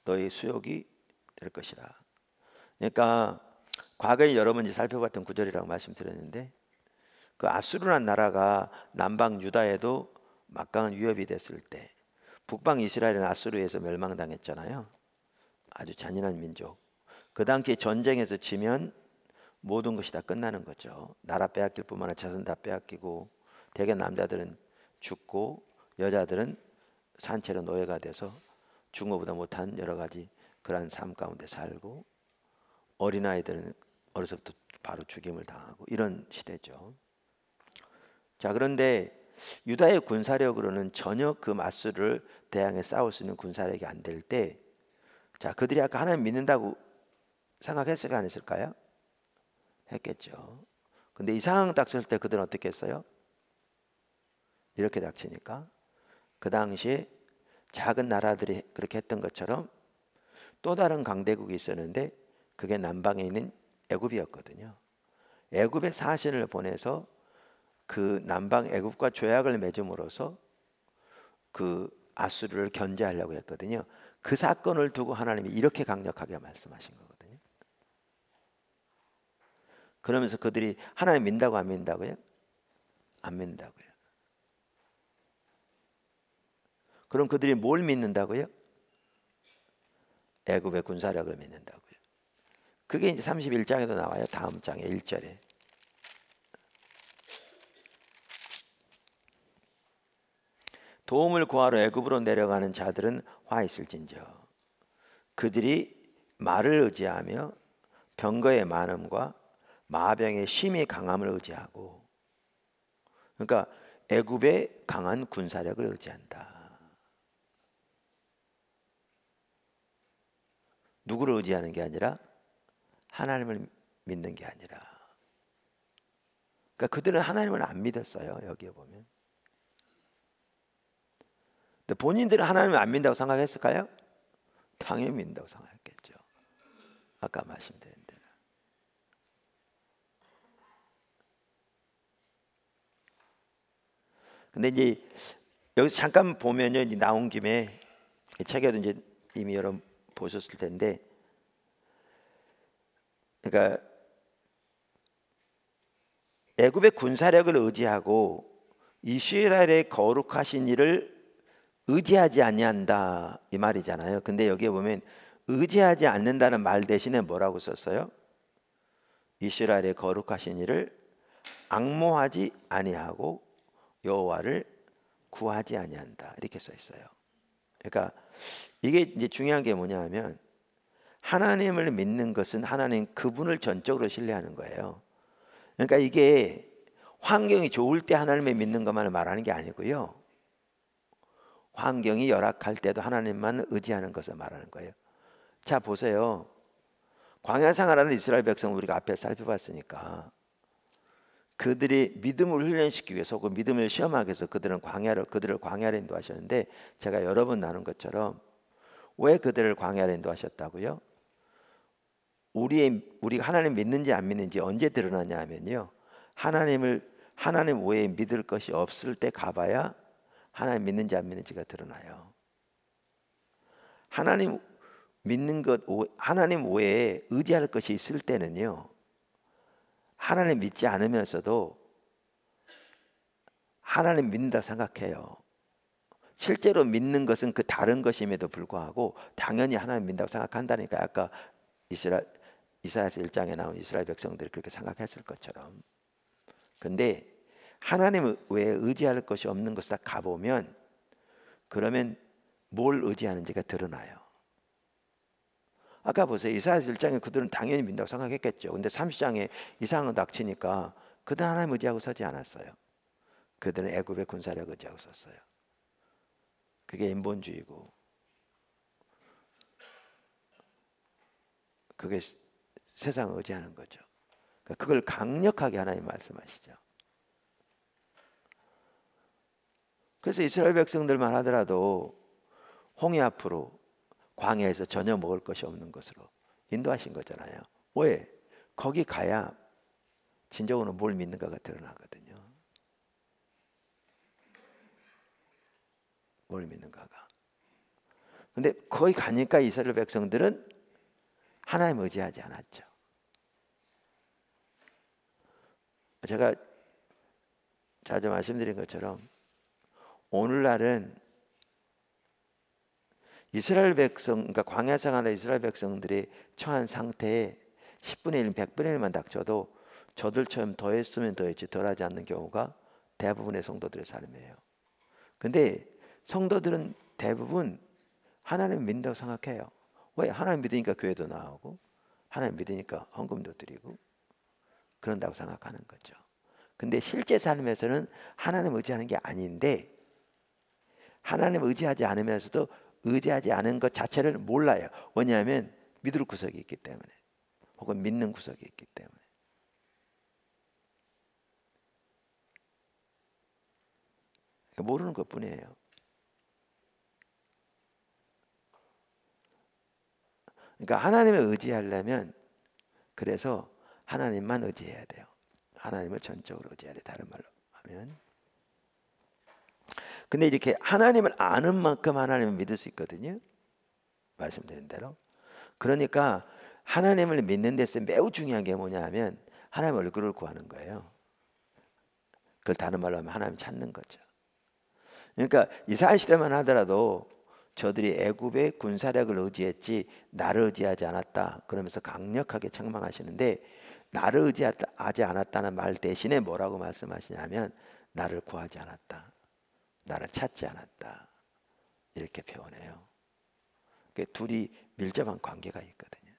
너희 수욕이 될 것이라. 그러니까 과거에 여러 번 살펴봤던 구절이라고 말씀드렸는데 그 아수르란 나라가 남방 유다에도 막강한 위협이 됐을 때 북방 이스라엘은 아수르에서 멸망당했잖아요. 아주 잔인한 민족. 그 당시에 전쟁에서 지면 모든 것이 다 끝나는 거죠. 나라 빼앗길 뿐만 아니라 자손 다 빼앗기고 대개 남자들은 죽고 여자들은 산채로 노예가 돼서 중고보다 못한 여러 가지 그러한 삶 가운데 살고 어린아이들은 어려서부터 바로 죽임을 당하고 이런 시대죠. 자, 그런데 유다의 군사력으로는 전혀 그 맞수를 대항해 싸울 수 있는 군사력이 안 될 때, 자, 그들이 아까 하나님 믿는다고 생각했을까 안 했을까요? 했겠죠. 근데 이 상황 닥칠 때 그들은 어떻게 했어요? 이렇게 닥치니까 그 당시에 작은 나라들이 그렇게 했던 것처럼 또 다른 강대국이 있었는데 그게 남방에 있는 애굽이었거든요. 애굽의 사신을 보내서 그 남방 애굽과 조약을 맺음으로써 그 아수르를 견제하려고 했거든요. 그 사건을 두고 하나님이 이렇게 강력하게 말씀하신 거거든요. 그러면서 그들이 하나님 믿는다고 안 믿는다고요? 안 믿는다고요. 그럼 그들이 뭘 믿는다고요? 애굽의 군사력을 믿는다고요. 그게 이제 31장에도 나와요. 다음 장에 1절에. 도움을 구하러 애굽으로 내려가는 자들은 화 있을진저 그들이 말을 의지하며 병거의 많음과 마병의 심히 강함을 의지하고, 그러니까 애굽의 강한 군사력을 의지한다. 누구를 의지하는 게 아니라 하나님을 믿는 게 아니라. 그러니까 그들은 하나님을 안 믿었어요. 여기에 보면. 근데 본인들은 하나님을 안 믿는다고 생각했을까요? 당연히 믿는다고 생각했겠죠. 아까 말씀드린 대로. 근데 이제 여기서 잠깐 보면요, 이제 나온 김에 이 책에도 이제 이미 여러분 보셨을 텐데, 그러니까 애굽의 군사력을 의지하고 이스라엘의 거룩하신 이를 의지하지 아니한다 이 말이잖아요. 근데 여기에 보면 의지하지 않는다는 말 대신에 뭐라고 썼어요? 이스라엘의 거룩하신 이를 앙모하지 아니하고 여호와를 구하지 아니한다 이렇게 써 있어요. 그러니까 이게 이제 중요한 게 뭐냐면, 하나님을 믿는 것은 하나님 그분을 전적으로 신뢰하는 거예요. 그러니까 이게 환경이 좋을 때 하나님을 믿는 것만을 말하는 게 아니고요, 환경이 열악할 때도 하나님만 의지하는 것을 말하는 거예요. 자 보세요. 광야 생활하는 이스라엘 백성 우리가 앞에 살펴봤으니까, 그들이 믿음을 훈련시키기 위해서, 그 믿음을 시험하기 위해서 그들을 광야로 인도하셨는데, 제가 여러 번 나눈 것처럼 왜 그들을 광야로 인도하셨다고요? 우리가 하나님 믿는지 안 믿는지 언제 드러나냐 하면요, 하나님 외에 믿을 것이 없을 때 가봐야 하나님 믿는지 안 믿는지가 드러나요. 하나님 외에 의지할 것이 있을 때는요, 하나님 믿지 않으면서도 하나님 믿는다 생각해요. 실제로 믿는 것은 그 다른 것임에도 불구하고 당연히 하나님 믿는다고 생각한다니까. 아까 이사야서 1장에 나온 이스라엘 백성들이 그렇게 생각했을 것처럼. 근데 하나님 외에 의지할 것이 없는 곳에 가보면, 그러면 뭘 의지하는지가 드러나요. 아까 보세요. 이사야서 1장에 그들은 당연히 믿는다고 생각했겠죠. 근데 30장에 이상한 닥치니까 그들은 하나님 의지하고 서지 않았어요. 그들은 애굽의 군사력 의지하고 섰어요. 그게 인본주의고, 그게 세상을 의지하는 거죠. 그러니까 그걸 강력하게 하나님 말씀하시죠. 그래서 이스라엘 백성들만 하더라도 홍해 앞으로, 광야에서 전혀 먹을 것이 없는 것으로 인도하신 거잖아요. 왜? 거기 가야 진정으로 뭘 믿는가가 드러나거든요. 뭘 믿는가가. 근데 거기 가니까 이스라엘 백성들은 하나님 의지하지 않았죠. 제가 자주 말씀드린 것처럼 오늘날은 이스라엘 백성, 그러니까 광야 생활의 이스라엘 백성들이 처한 상태에 10분의 1, 100분의 1만 닥쳐도 저들처럼 더했으면 더했지 덜하지 않는 경우가 대부분의 성도들의 삶이에요. 근데 성도들은 대부분 하나님 믿는다고 생각해요. 왜? 하나님 믿으니까 교회도 나오고, 하나님 믿으니까 헌금도 드리고 그런다고 생각하는 거죠. 근데 실제 삶에서는 하나님 의지하는 게 아닌데, 하나님 의지하지 않으면서도 의지하지 않은 것 자체를 몰라요. 왜냐하면 믿을 구석이 있기 때문에, 혹은 믿는 구석이 있기 때문에. 모르는 것뿐이에요. 그러니까 하나님을 의지하려면, 그래서 하나님만 의지해야 돼요. 하나님을 전적으로 의지해야 돼. 다른 말로 하면. 근데 이렇게 하나님을 아는 만큼 하나님을 믿을 수 있거든요. 말씀드린 대로. 그러니까 하나님을 믿는 데서 매우 중요한 게 뭐냐 하면 하나님의 얼굴을 구하는 거예요. 그걸 다른 말로 하면 하나님 찾는 거죠. 그러니까 이스라엘 시대만 하더라도 저들이 애굽의 군사력을 의지했지 나를 의지하지 않았다 그러면서 강력하게 책망하시는데, 나를 의지하지 않았다는 말 대신에 뭐라고 말씀하시냐면 나를 구하지 않았다, 나를 찾지 않았다 이렇게 표현해요. 둘이 밀접한 관계가 있거든요.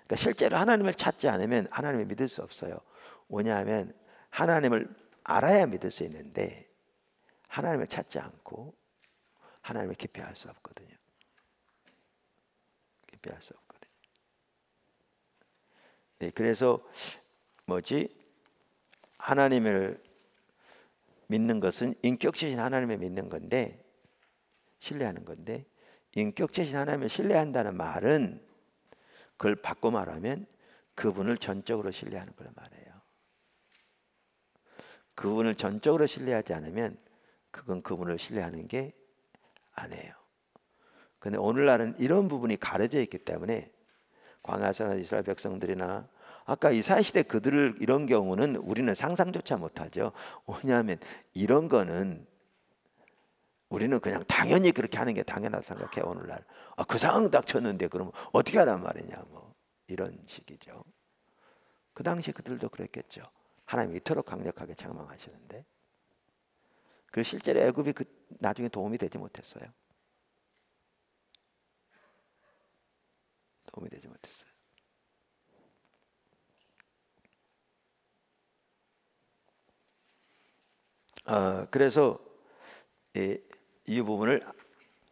그러니까 실제로 하나님을 찾지 않으면 하나님을 믿을 수 없어요. 왜냐하면 하나님을 알아야 믿을 수 있는데 하나님을 찾지 않고 하나님을 깊이 알 수 없거든요. 깊이 알 수 없거든요. 네, 그래서 하나님을 믿는 것은 인격체신 하나님을 믿는 건데, 신뢰하는 건데, 인격체신 하나님을 신뢰한다는 말은 그걸 바꿔 말하면 그분을 전적으로 신뢰하는 걸 말해요. 그분을 전적으로 신뢰하지 않으면 그건 그분을 신뢰하는 게 아니에요. 근데 오늘날은 이런 부분이 가려져 있기 때문에 광야에서 이스라엘 백성들이나 아까 이사야 시대 그들을 이런 경우는 우리는 상상조차 못하죠. 왜냐하면 이런 거는 우리는 그냥 당연히 그렇게 하는 게 당연하다 생각해. 오늘날 그 상황 닥쳤는데 그럼 어떻게 하란 말이냐, 뭐 이런 식이죠. 그 당시 그들도 그랬겠죠. 하나님이 이토록 강력하게 책망하시는데, 그리고 실제로 애굽이 나중에 도움이 되지 못했어요. 도움이 되지 못했어요. 그래서 이 부분을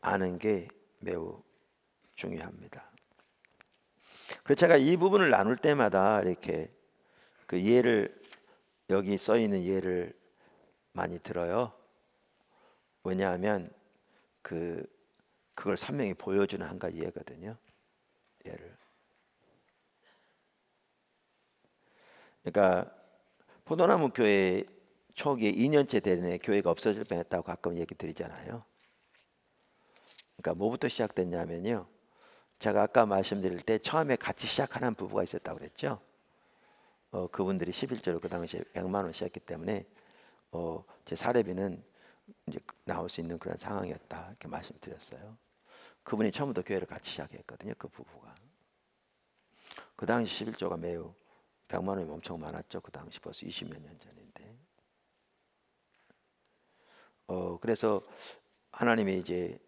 아는 게 매우 중요합니다. 그래서 제가 이 부분을 나눌 때마다 이렇게 그 예를, 여기 써 있는 예를 많이 들어요. 왜냐하면 그걸 선명히 보여주는 한 가지 예거든요. 예를. 그러니까 포도나무 교회 초기에 2년째 되는 교회가 없어질 뻔했다고 가끔 얘기 드리잖아요. 그러니까 뭐부터 시작됐냐면요. 제가 아까 말씀드릴 때 처음에 같이 시작하는 부부가 있었다고 그랬죠. 그분들이 11조로 그 당시에 100만 원씩했기 때문에 제 사례비는 이제 나올 수 있는 그런 상황이었다, 이렇게 말씀드렸어요. 그분이 처음부터 교회를 같이 시작했거든요. 그 부부가. 그 당시 11조가 매우 100만 원이 엄청 많았죠. 그 당시 벌써 20몇 년 전인데. 그래서 하나님이 이제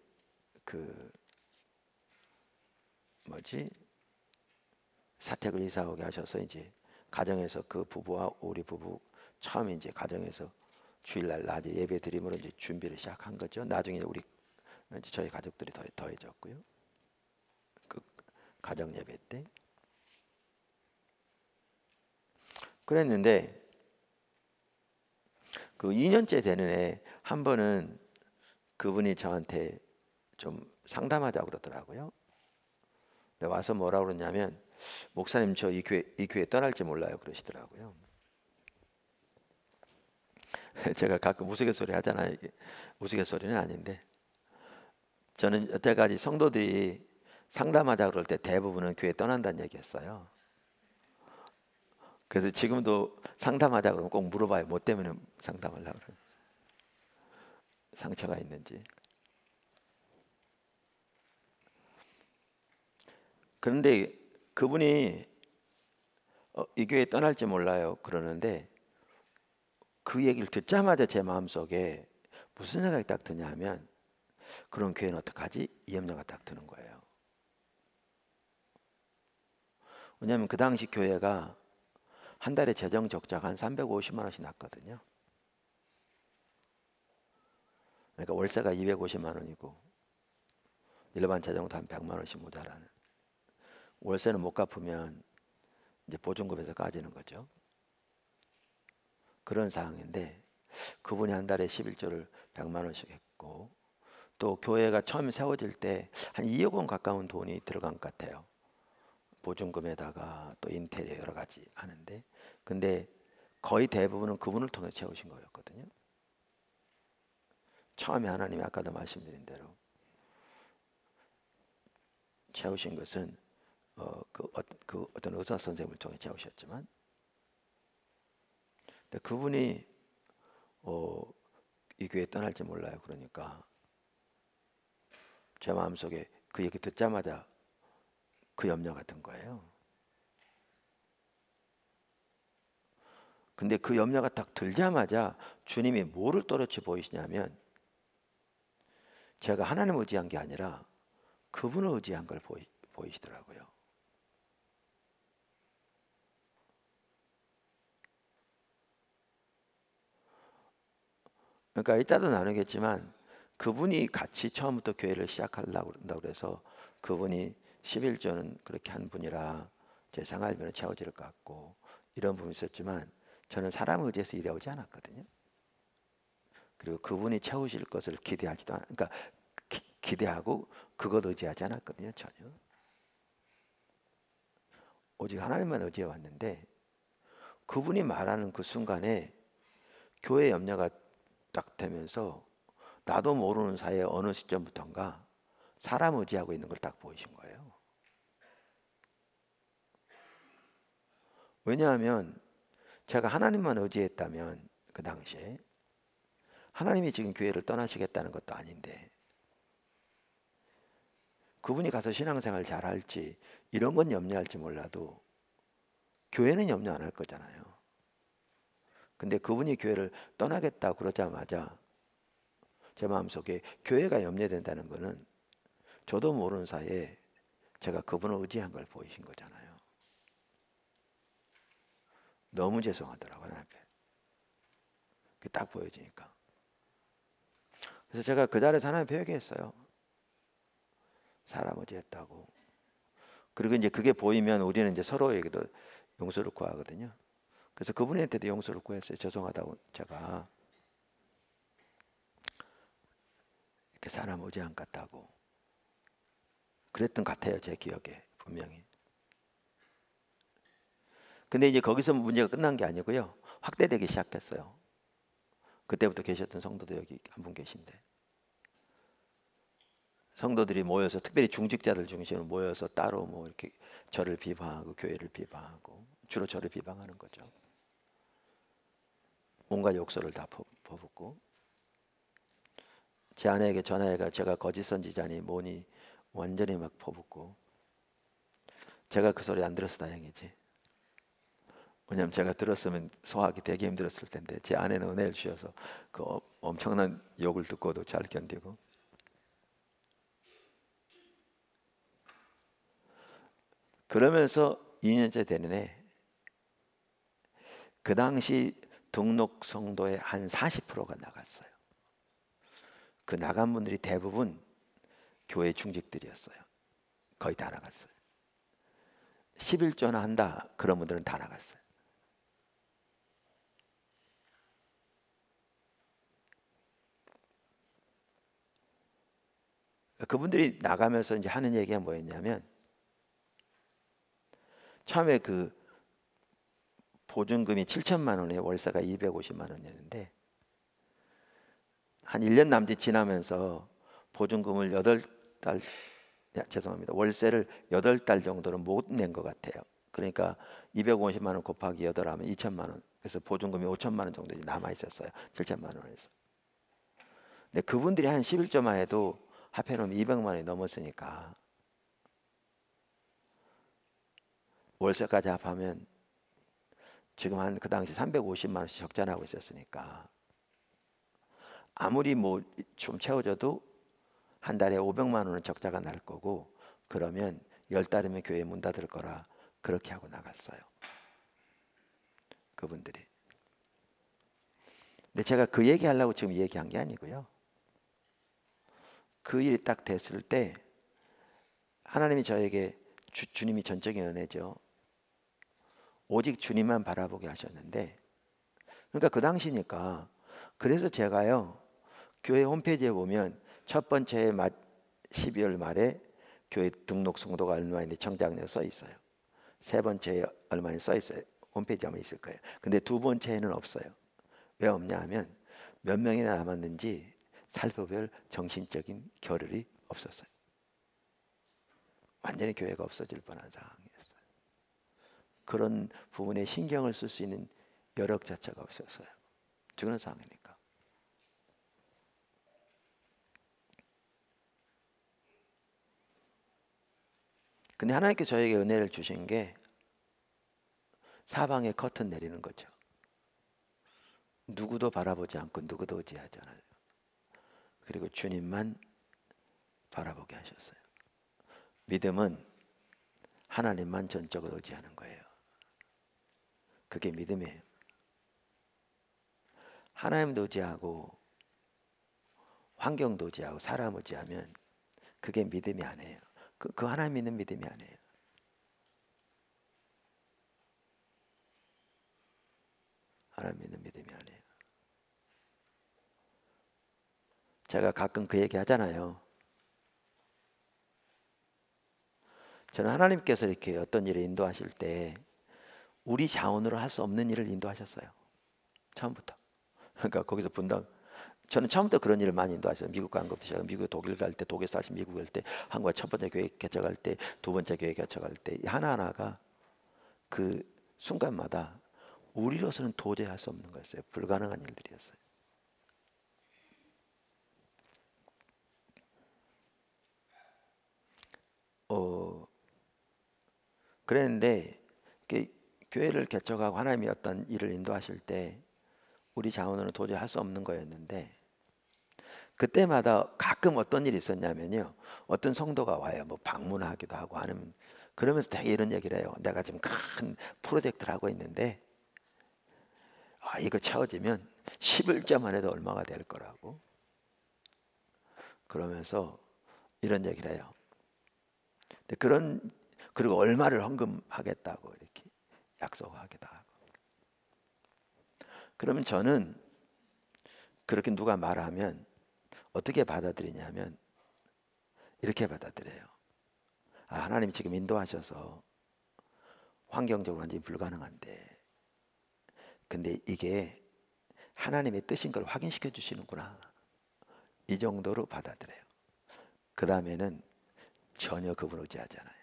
사택을 이사 오게 하셔서 이제 가정에서 그 부부와 우리 부부 처음에 이제 가정에서 주일날 낮에 예배 드림으로 이제 준비를 시작한 거죠. 나중에 이제 저희 가족들이 더해졌고요. 그 가정 예배 때 그랬는데, 그 2년째 되는 애 한 번은 그분이 저한테 좀 상담하자고 그러더라고요. 근데 와서 뭐라고 그러냐면, 목사님 저 이 교회 떠날지 몰라요, 그러시더라고요. 제가 가끔 우스갯소리 하잖아요. 이게 우스갯소리는 아닌데, 저는 여태까지 성도들이 상담하자 그럴 때 대부분은 교회 떠난다는 얘기했어요. 그래서 지금도 상담하자 그러면 꼭 물어봐요. 뭐 때문에 상담하려고 그래요. 상처가 있는지. 그런데 그분이 이 교회 떠날지 몰라요 그러는데, 그 얘기를 듣자마자 제 마음속에 무슨 생각이 딱 드냐 하면, 그런 교회는 어떡하지? 이 염려가 딱 드는 거예요. 왜냐하면 그 당시 교회가 한 달에 재정 적자가 한 350만 원씩 났거든요. 그러니까 월세가 250만 원이고 일반 재정도 한 100만 원씩 모자라는, 월세는 못 갚으면 이제 보증금에서 까지는 거죠. 그런 상황인데 그분이 한 달에 11조를 100만 원씩 했고, 또 교회가 처음 세워질 때 한 2억 원 가까운 돈이 들어간 것 같아요. 보증금에다가 또 인테리어 여러 가지 하는데, 근데 거의 대부분은 그분을 통해 채우신 거였거든요. 처음에 하나님이 아까도 말씀드린 대로 채우신 것은 그 어떤 의사 선생님을 통해 채우셨지만, 근데 그분이 이 교회 떠날지 몰라요 그러니까 제 마음속에 그 얘기 듣자마자 그 염려가 든 거예요. 근데 그 염려가 딱 들자마자 주님이 뭐를 또렷이 보이시냐면, 제가 하나님을 의지한 게 아니라 그분을 의지한 걸 보이시더라고요. 그러니까 이따도 나누겠지만 그분이 같이 처음부터 교회를 시작하려고 한다고 그래서 그분이 11조는 그렇게 한 분이라 제 생활비는 채워질 것 같고 이런 부분이 있었지만 저는 사람을 의지해서 일해오지 않았거든요. 그리고 그분이 채우실 것을 기대하지도 그러니까 기대하고 그것 의지하지 않았거든요. 전혀. 오직 하나님만 의지해 왔는데 그분이 말하는 그 순간에 교회 염려가 딱 되면서 나도 모르는 사이에 어느 시점부터인가 사람 의지하고 있는 걸 딱 보이신 거예요. 왜냐하면 제가 하나님만 의지했다면 그 당시에 하나님이 지금 교회를 떠나시겠다는 것도 아닌데 그분이 가서 신앙생활 잘할지 이런 건 염려할지 몰라도 교회는 염려 안 할 거잖아요. 근데 그분이 교회를 떠나겠다고 그러자마자 제 마음속에 교회가 염려된다는 거는 저도 모르는 사이에 제가 그분을 의지한 걸 보이신 거잖아요. 너무 죄송하더라고요. 앞에. 그게 딱 보여지니까. 그래서 제가 그 자리에서 하나님 회개했어요. 사람 의지했다고. 그리고 이제 그게 보이면 우리는 이제 서로에게도 용서를 구하거든요. 그래서 그분한테도 용서를 구했어요. 죄송하다고 제가 이렇게 사람 의지 안 같다고 그랬던 것 같아요. 제 기억에 분명히. 근데 이제 거기서 문제가 끝난 게 아니고요. 확대되기 시작했어요. 그때부터 계셨던 성도도 여기 한 분 계신데 성도들이 모여서 특별히 중직자들 중심으로 모여서 따로 뭐 이렇게 저를 비방하고 교회를 비방하고 주로 저를 비방하는 거죠. 온갖 욕설을 다 퍼붓고 제 아내에게 전화해가 제가 거짓 선지자니 뭐니 완전히 막 퍼붓고 제가 그 소리 안 들어서 다행이지. 왜냐하면 제가 들었으면 소화하기 되게 힘들었을 텐데 제 아내는 은혜를 주셔서 그 엄청난 욕을 듣고도 잘 견디고 그러면서 2년째 되는 해 그 당시 등록 성도의 한 40%가 나갔어요. 그 나간 분들이 대부분 교회 중직들이었어요. 거의 다 나갔어요. 11조나 한다 그런 분들은 다 나갔어요. 그분들이 나가면서 이제 하는 얘기가 뭐였냐면 처음에 그 보증금이 7천만 원에 월세가 250만 원이었는데 한 1년 남짓 지나면서 보증금을 8달 죄송합니다. 월세를 8달 정도는 못 낸 것 같아요. 그러니까 250만 원 곱하기 8 하면 2천만 원. 그래서 보증금이 5천만 원 정도 남아 있었어요. 7천만 원에서. 근데 그분들이 한 11조만 해도 합해놓으면 200만 원이 넘었으니까 월세까지 합하면 지금 한 그 당시 350만 원씩 적자나고 있었으니까 아무리 뭐 좀 채워져도 한 달에 500만 원은 적자가 날 거고 그러면 10달이면 교회 문 닫을 거라 그렇게 하고 나갔어요. 그분들이. 근데 제가 그 얘기하려고 지금 얘기한 게 아니고요. 그 일이 딱 됐을 때 하나님이 저에게 주님이 전적인 은혜죠. 오직 주님만 바라보게 하셨는데 그러니까 그 당시니까 그래서 제가요 교회 홈페이지에 보면 첫 번째 12월 말에 교회 등록 성도가 얼마인지 청장에 써 있어요. 세 번째에 얼마인지 써 있어요. 홈페이지에 아마 있을 거예요. 근데 두 번째에는 없어요. 왜 없냐 하면 몇 명이나 남았는지 살펴볼 정신적인 겨를이 없었어요. 완전히 교회가 없어질 뻔한 상황이었어요. 그런 부분에 신경을 쓸 수 있는 여력 자체가 없었어요. 죽는 상황이니까. 근데 하나님께 저에게 은혜를 주신 게 사방에 커튼 내리는 거죠. 누구도 바라보지 않고 누구도 의지하지 않아요. 그리고 주님만 바라보게 하셨어요. 믿음은 하나님만 전적으로 의지하는 거예요. 그게 믿음이에요. 하나님도 의지하고 환경도 의지하고 사람 의지하면 그게 믿음이 아니에요. 그 하나님 믿는 믿음이 아니에요. 하나님 믿는 믿음이 아니에요. 제가 가끔 그 얘기 하잖아요. 저는 하나님께서 이렇게 어떤 일을 인도하실 때 우리 자원으로 할 수 없는 일을 인도하셨어요. 처음부터. 그러니까 거기서 분당 저는 처음부터 그런 일을 많이 인도하셨어요. 미국 간 것도 시작하고 미국 독일 갈 때, 독일 사실 미국 갈 때, 한국에 첫 번째 교회 개척할 때, 두 번째 교회 개척할 때 하나하나가 그 순간마다 우리로서는 도저히 할 수 없는 거였어요. 불가능한 일들이었어요. 그랬는데 교회를 개척하고 하나님이 어떤 일을 인도하실 때 우리 자원으로는 도저히 할 수 없는 거였는데 그때마다 가끔 어떤 일이 있었냐면요. 어떤 성도가 와요. 뭐 방문하기도 하고 하는 그러면서 되게 이런 얘기를 해요. 내가 지금 큰 프로젝트를 하고 있는데 이거 채워지면 11점 안에도 얼마가 될 거라고 그러면서 이런 얘기를 해요. 근데 그리고 얼마를 헌금하겠다고 이렇게 약속하기도 하고. 그러면 저는 그렇게 누가 말하면 어떻게 받아들이냐면 이렇게 받아들여요. 하나님이 지금 인도하셔서 환경적으로 완전히 불가능한데 근데 이게 하나님의 뜻인 걸 확인시켜 주시는구나. 이 정도로 받아들여요. 그 다음에는 전혀 그분 의지하잖아요.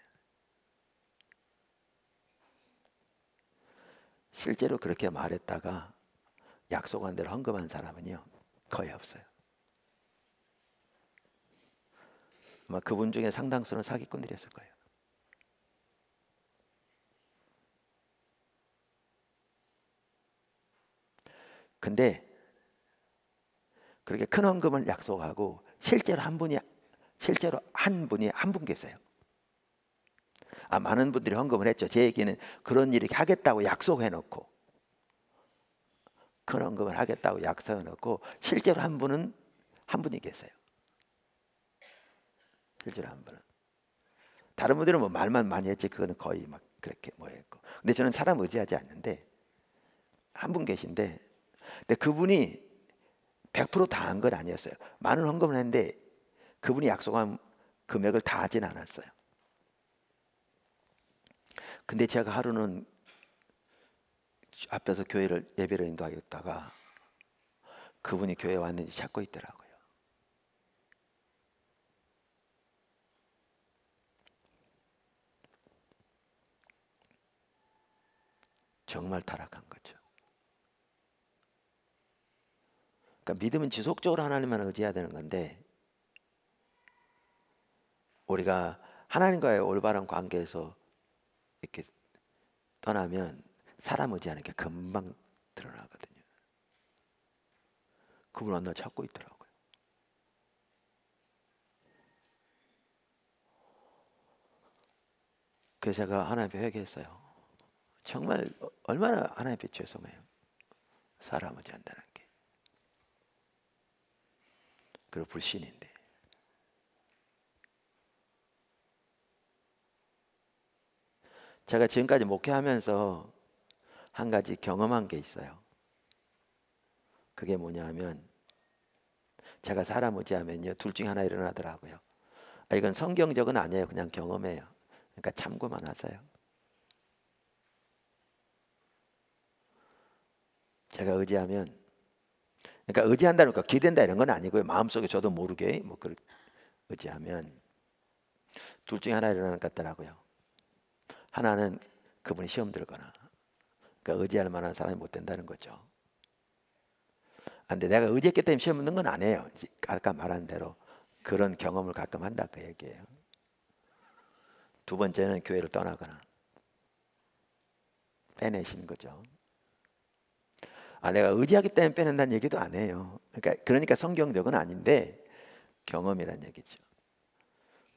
실제로 그렇게 말했다가 약속한 대로 헌금한 사람은요 거의 없어요. 아마 그분 중에 상당수는 사기꾼들이었을 거예요. 근데 그렇게 큰 헌금을 약속하고 실제로 한 분이 한 분 계세요. 많은 분들이 헌금을 했죠. 제 얘기는 그런 일을 하겠다고 약속해 놓고 큰 헌금을 하겠다고 약속해 놓고 실제로 한 분이 계세요. 실제로 한 분은. 다른 분들은 뭐 말만 많이 했지 그거는 거의 막 그렇게 뭐 했고. 근데 저는 사람 의지하지 않는데 한 분 계신데 근데 그분이 100% 다 한 건 아니었어요. 많은 헌금을 했는데 그분이 약속한 금액을 다 하진 않았어요. 근데 제가 하루는 앞에서 예배를 인도하였다가 그분이 교회에 왔는지 찾고 있더라고요. 정말 타락한 거죠. 그러니까 믿음은 지속적으로 하나님만 의지해야 되는 건데 우리가 하나님과의 올바른 관계에서 이렇게 떠나면 사람 의지하는 게 금방 드러나거든요. 그분 어느 날 찾고 있더라고요. 그래서 제가 하나님 앞에 회개했어요. 정말 얼마나 하나님 앞에 죄송해요. 사람 의지한다는 게. 그리고 불신인데. 제가 지금까지 목회하면서 한 가지 경험한 게 있어요. 그게 뭐냐면 제가 사람 의지하면요 둘 중에 하나 일어나더라고요. 이건 성경적은 아니에요. 그냥 경험이에요. 그러니까 참고만 하세요. 제가 의지하면 그러니까 의지한다는 거 기댄다 이런 건 아니고요. 마음속에 저도 모르게 뭐 의지하면 둘 중에 하나 일어나는 것 같더라고요. 하나는 그분이 시험 들거나 그러니까 의지할 만한 사람이 못 된다는 거죠. 근데 내가 의지했기 때문에 시험 붙는 건 아니에요. 아까 말한 대로 그런 경험을 가끔 한다 그 얘기예요. 두 번째는 교회를 떠나거나 빼내시는 거죠. 내가 의지하기 때문에 빼낸다는 얘기도 안 해요. 그러니까 성경적은 아닌데 경험이란 얘기죠.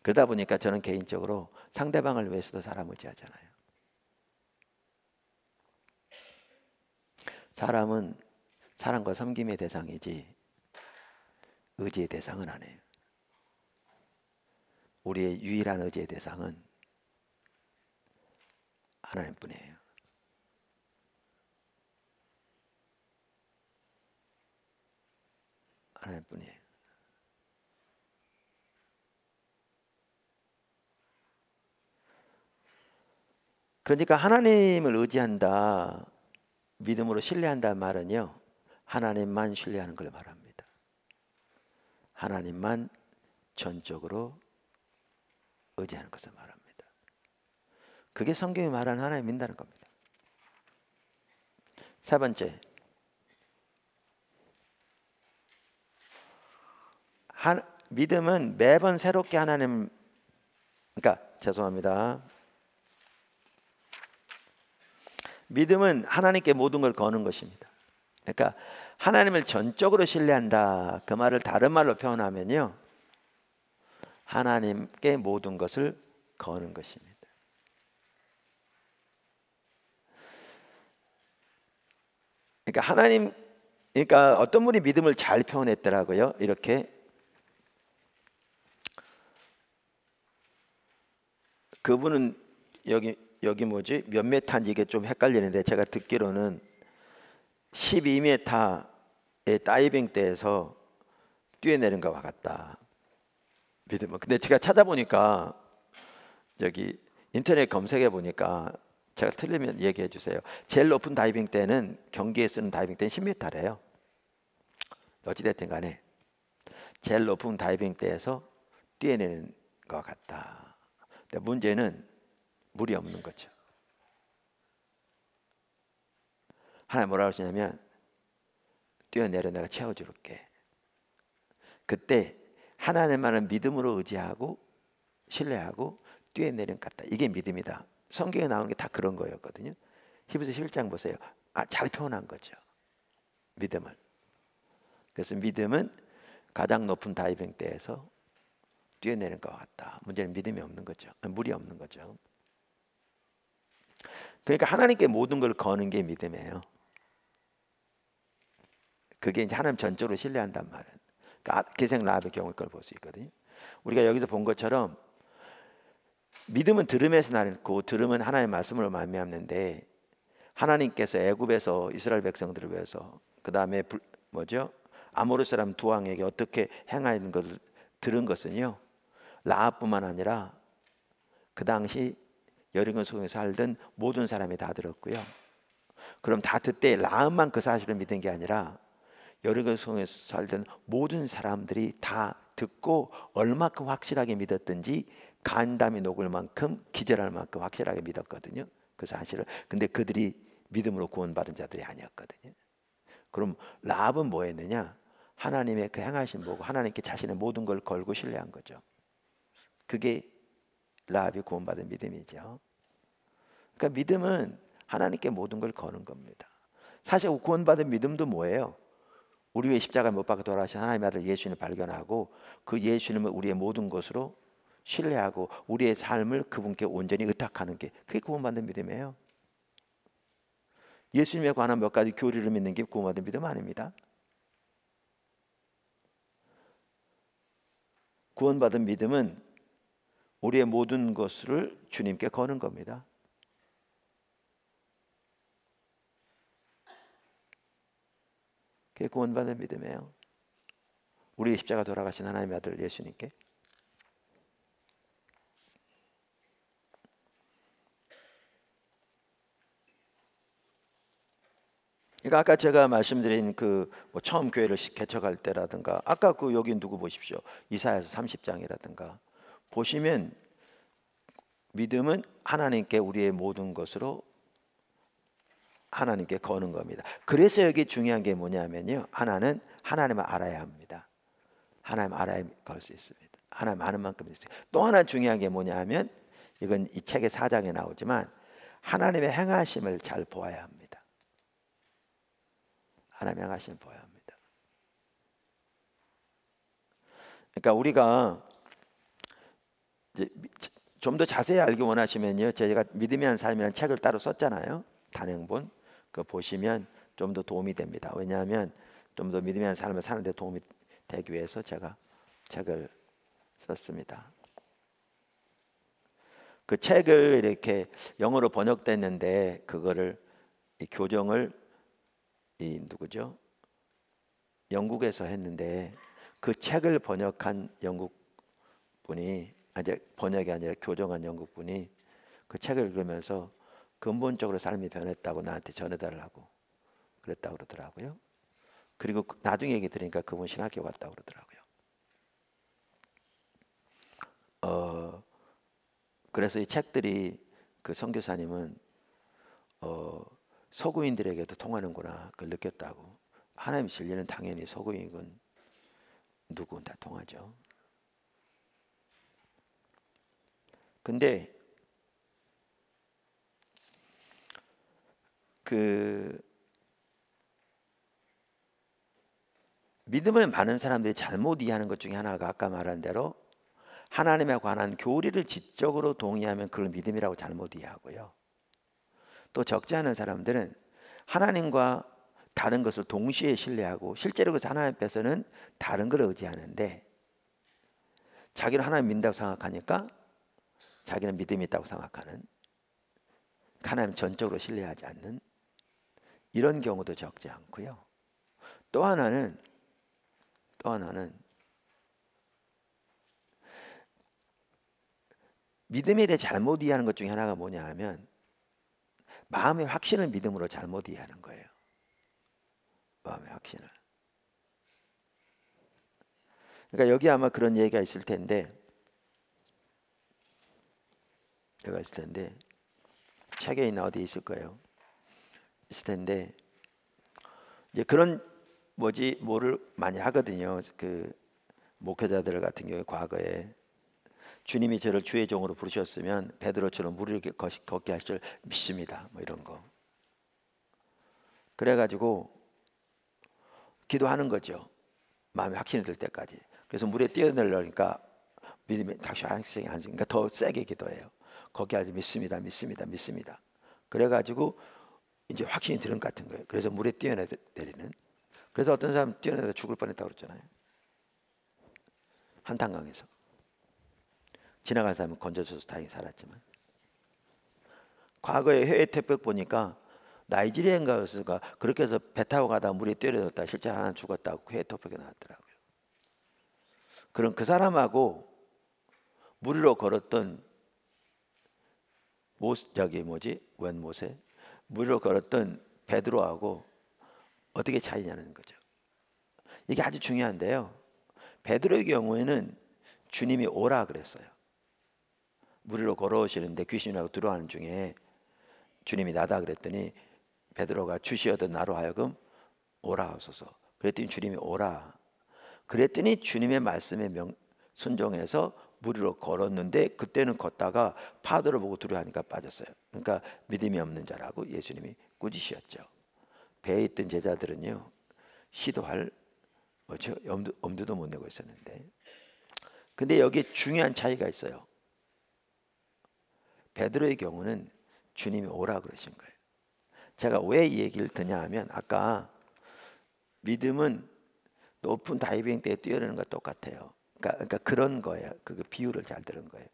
그러다 보니까 저는 개인적으로 상대방을 위해서도 사람 의지하잖아요. 사람은 사랑과 섬김의 대상이지 의지의 대상은 아니에요. 우리의 유일한 의지의 대상은 하나님뿐이에요. 하나님뿐이에요. 그러니까 하나님을 의지한다, 믿음으로 신뢰한다는 말은요, 하나님만 신뢰하는 걸 말합니다. 하나님만 전적으로 의지하는 것을 말합니다. 그게 성경이 말하는 하나님 믿는다는 겁니다. 세 번째, 믿음은 매번 새롭게 하나님, 그러니까 죄송합니다. 믿음은 하나님께 모든 걸 거는 것입니다. 그러니까 하나님을 전적으로 신뢰한다, 그 말을 다른 말로 표현하면요, 하나님께 모든 것을 거는 것입니다. 그러니까 어떤 분이 믿음을 잘 표현했더라고요. 이렇게, 그분은 여기 뭐지? 몇 메타인지 이게 좀 헷갈리는데, 제가 듣기로는 12m의 다이빙대에서 뛰어내린 것과 같다, 믿음은. 근데 제가 찾아보니까, 여기 인터넷 검색해 보니까, 제가 틀리면 얘기해 주세요. 제일 높은 다이빙대는, 경기에 쓰는 다이빙대는 10m래요. 어찌됐든 간에 제일 높은 다이빙대에서 뛰어내는 것 같다. 근데 문제는 물이 없는 거죠. 하나님 뭐라고 하시냐면, 뛰어내려 내가 채워줄게. 그때 하나님만을 믿음으로 의지하고 신뢰하고 뛰어내린 것 같다. 이게 믿음이다. 성경에 나오는 게 다 그런 거였거든요. 히브리서 11장 보세요. 잘 표현한 거죠, 믿음을. 그래서 믿음은 가장 높은 다이빙대에서 뛰어내는 것 같다. 문제는 믿음이 없는 거죠. 물이 없는 거죠. 그러니까 하나님께 모든 걸 거는 게 믿음이에요. 그게 이제 하나님 전적으로 신뢰한단 말은. 그러니까 기생 라합의 경우에 그걸 볼 수 있거든요. 우리가 여기서 본 것처럼 믿음은 들음에서 나고, 들음은 하나님의 말씀으로 말미암는데, 하나님께서 애굽에서 이스라엘 백성들을 위해서, 그 다음에 아모르 사람 두 왕에게 어떻게 행하는 것을 들은 것은요, 라합뿐만 아니라 그 당시 여리고 성에 살던 모든 사람이 다 들었고요. 그럼 다 듣때 라합만 그 사실을 믿은 게 아니라 여리고 성에 살던 모든 사람들이 다 듣고 얼마큼 확실하게 믿었든지 간담이 녹을 만큼, 기절할 만큼 확실하게 믿었거든요, 그 사실을. 근데 그들이 믿음으로 구원받은 자들이 아니었거든요. 그럼 라합은 뭐 했느냐? 하나님의 그 행하심 보고 하나님께 자신의 모든 걸 걸고 신뢰한 거죠. 그게 라합이 구원받은 믿음이죠. 그러니까 믿음은 하나님께 모든 걸 거는 겁니다. 사실 구원받은 믿음도 뭐예요? 우리 위해 십자가에 못 박아 돌아가신 하나님의 아들 예수님을 발견하고, 그 예수님을 우리의 모든 것으로 신뢰하고 우리의 삶을 그분께 온전히 의탁하는 게, 그게 구원받는 믿음이에요. 예수님에 관한 몇 가지 교리를 믿는 게 구원받은 믿음 아닙니다. 구원받은 믿음은 우리의 모든 것을 주님께 거는 겁니다. 그게 구원받은 믿음이에요. 우리의 십자가 돌아가신 하나님의 아들 예수님께. 그러니까 아까 제가 말씀드린 처음 교회를 개척할 때라든가, 아까 여기 누구 보십시오, 이사야서 30장이라든가 보시면, 믿음은 하나님께 우리의 모든 것으로 하나님께 거는 겁니다. 그래서 여기 중요한 게 뭐냐면요, 하나는 하나님을 알아야 합니다. 하나님 알아야 걸 수 있습니다. 하나님 아는 만큼 있어요. 또 하나 중요한 게 뭐냐면, 이건 이 책의 4장에 나오지만, 하나님의 행하심을 잘 보아야 합니다. 하나님의 행하심을 보아야 합니다. 그러니까 우리가 이제 좀 더 자세히 알기 원하시면요, 제가 믿음이 한 삶이라는 책을 따로 썼잖아요, 단행본. 그거 보시면 좀 더 도움이 됩니다. 왜냐하면 좀 더 믿음이 한 삶을 사는 데 도움이 되기 위해서 제가 책을 썼습니다. 그 책을 이렇게 영어로 번역됐는데 그거를 이 교정을 이 누구죠? 영국에서 했는데 그 책을 번역한 영국 분이 이제 번역이 아니라 교정한 영국 분이 그 책을 읽으면서 근본적으로 삶이 변했다고 나한테 전해달라고 그랬다고 그러더라고요. 그리고 나중에 얘기 들으니까 그분 신학교 갔다고 그러더라고요. 그래서 이 책들이 그 선교사님은 서구인들에게도 통하는구나 그걸 느꼈다고. 하나님 진리는 당연히 서구인이건 누구든 다 통하죠. 근데 그 믿음을 많은 사람들이 잘못 이해하는 것 중에 하나가 아까 말한 대로 하나님에 관한 교리를 지적으로 동의하면 그걸 믿음이라고 잘못 이해하고요. 또 적지 않은 사람들은 하나님과 다른 것을 동시에 신뢰하고 실제로 그 하나님 앞에서는 다른 걸 의지하는데 자기는 하나님 믿는다고 생각하니까 자기는 믿음이 있다고 생각하는, 하나님 전적으로 신뢰하지 않는 이런 경우도 적지 않고요. 또 하나는 믿음에 대해 잘못 이해하는 것 중에 하나가 뭐냐 하면 마음의 확신을 믿음으로 잘못 이해하는 거예요. 마음의 확신을. 그러니까 여기 아마 그런 얘기가 있을 텐데 책에 있나 어디 있을 거예요. 있을 텐데 이제 그런 뭐를 많이 하거든요. 그 목회자들 같은 경우에 과거에 주님이 저를 주의 종으로 부르셨으면 베드로처럼 무리를 걷게 하실 줄 믿습니다. 뭐 이런 거. 그래가지고 기도하는 거죠. 마음에 확신이 들 때까지. 그래서 물에 뛰어내려니까 믿음이 다시 한층 그러니까 더 세게 기도해요. 거기 아주 믿습니다. 그래가지고 이제 확신이 드는 것 같은 거예요. 그래서 물에 뛰어내리는. 그래서 어떤 사람 뛰어내다 죽을 뻔했다고 그랬잖아요. 한탄강에서. 지나간 사람은 건져줘서 다행히 살았지만 과거에 해외 태평 보니까 나이지리아인가가 그렇게 해서 배 타고 가다 물에 뛰어내렸다 실제 하나 죽었다고 해외 토픽에 나왔더라고요. 그럼 그 사람하고 물 위로 걸었던 웬 모세 물 위로 걸었던 베드로하고 어떻게 차이냐는 거죠. 이게 아주 중요한데요. 베드로의 경우에는 주님이 오라 그랬어요. 물 위로 걸어오시는데 귀신하고 들어가는 중에 주님이 나다 그랬더니 베드로가 주시어도 나로 하여금 오라 하소서. 그랬더니 주님이 오라. 그랬더니 주님의 말씀에 순종해서 물 위로 걸었는데 그때는 걷다가 파도를 보고 두려워하니까 빠졌어요. 그러니까 믿음이 없는 자라고 예수님이 꾸짖으셨죠. 배에 있던 제자들은요 시도할 엄두도 못 내고 있었는데 근데 여기에 중요한 차이가 있어요. 베드로의 경우는 주님이 오라 그러신 거예요. 제가 왜 이 얘기를 드냐 하면 아까 믿음은 높은 다이빙 때에 뛰어내는 것과 똑같아요. 그러니까 그런 거예요. 그 비유를 잘 들은 거예요.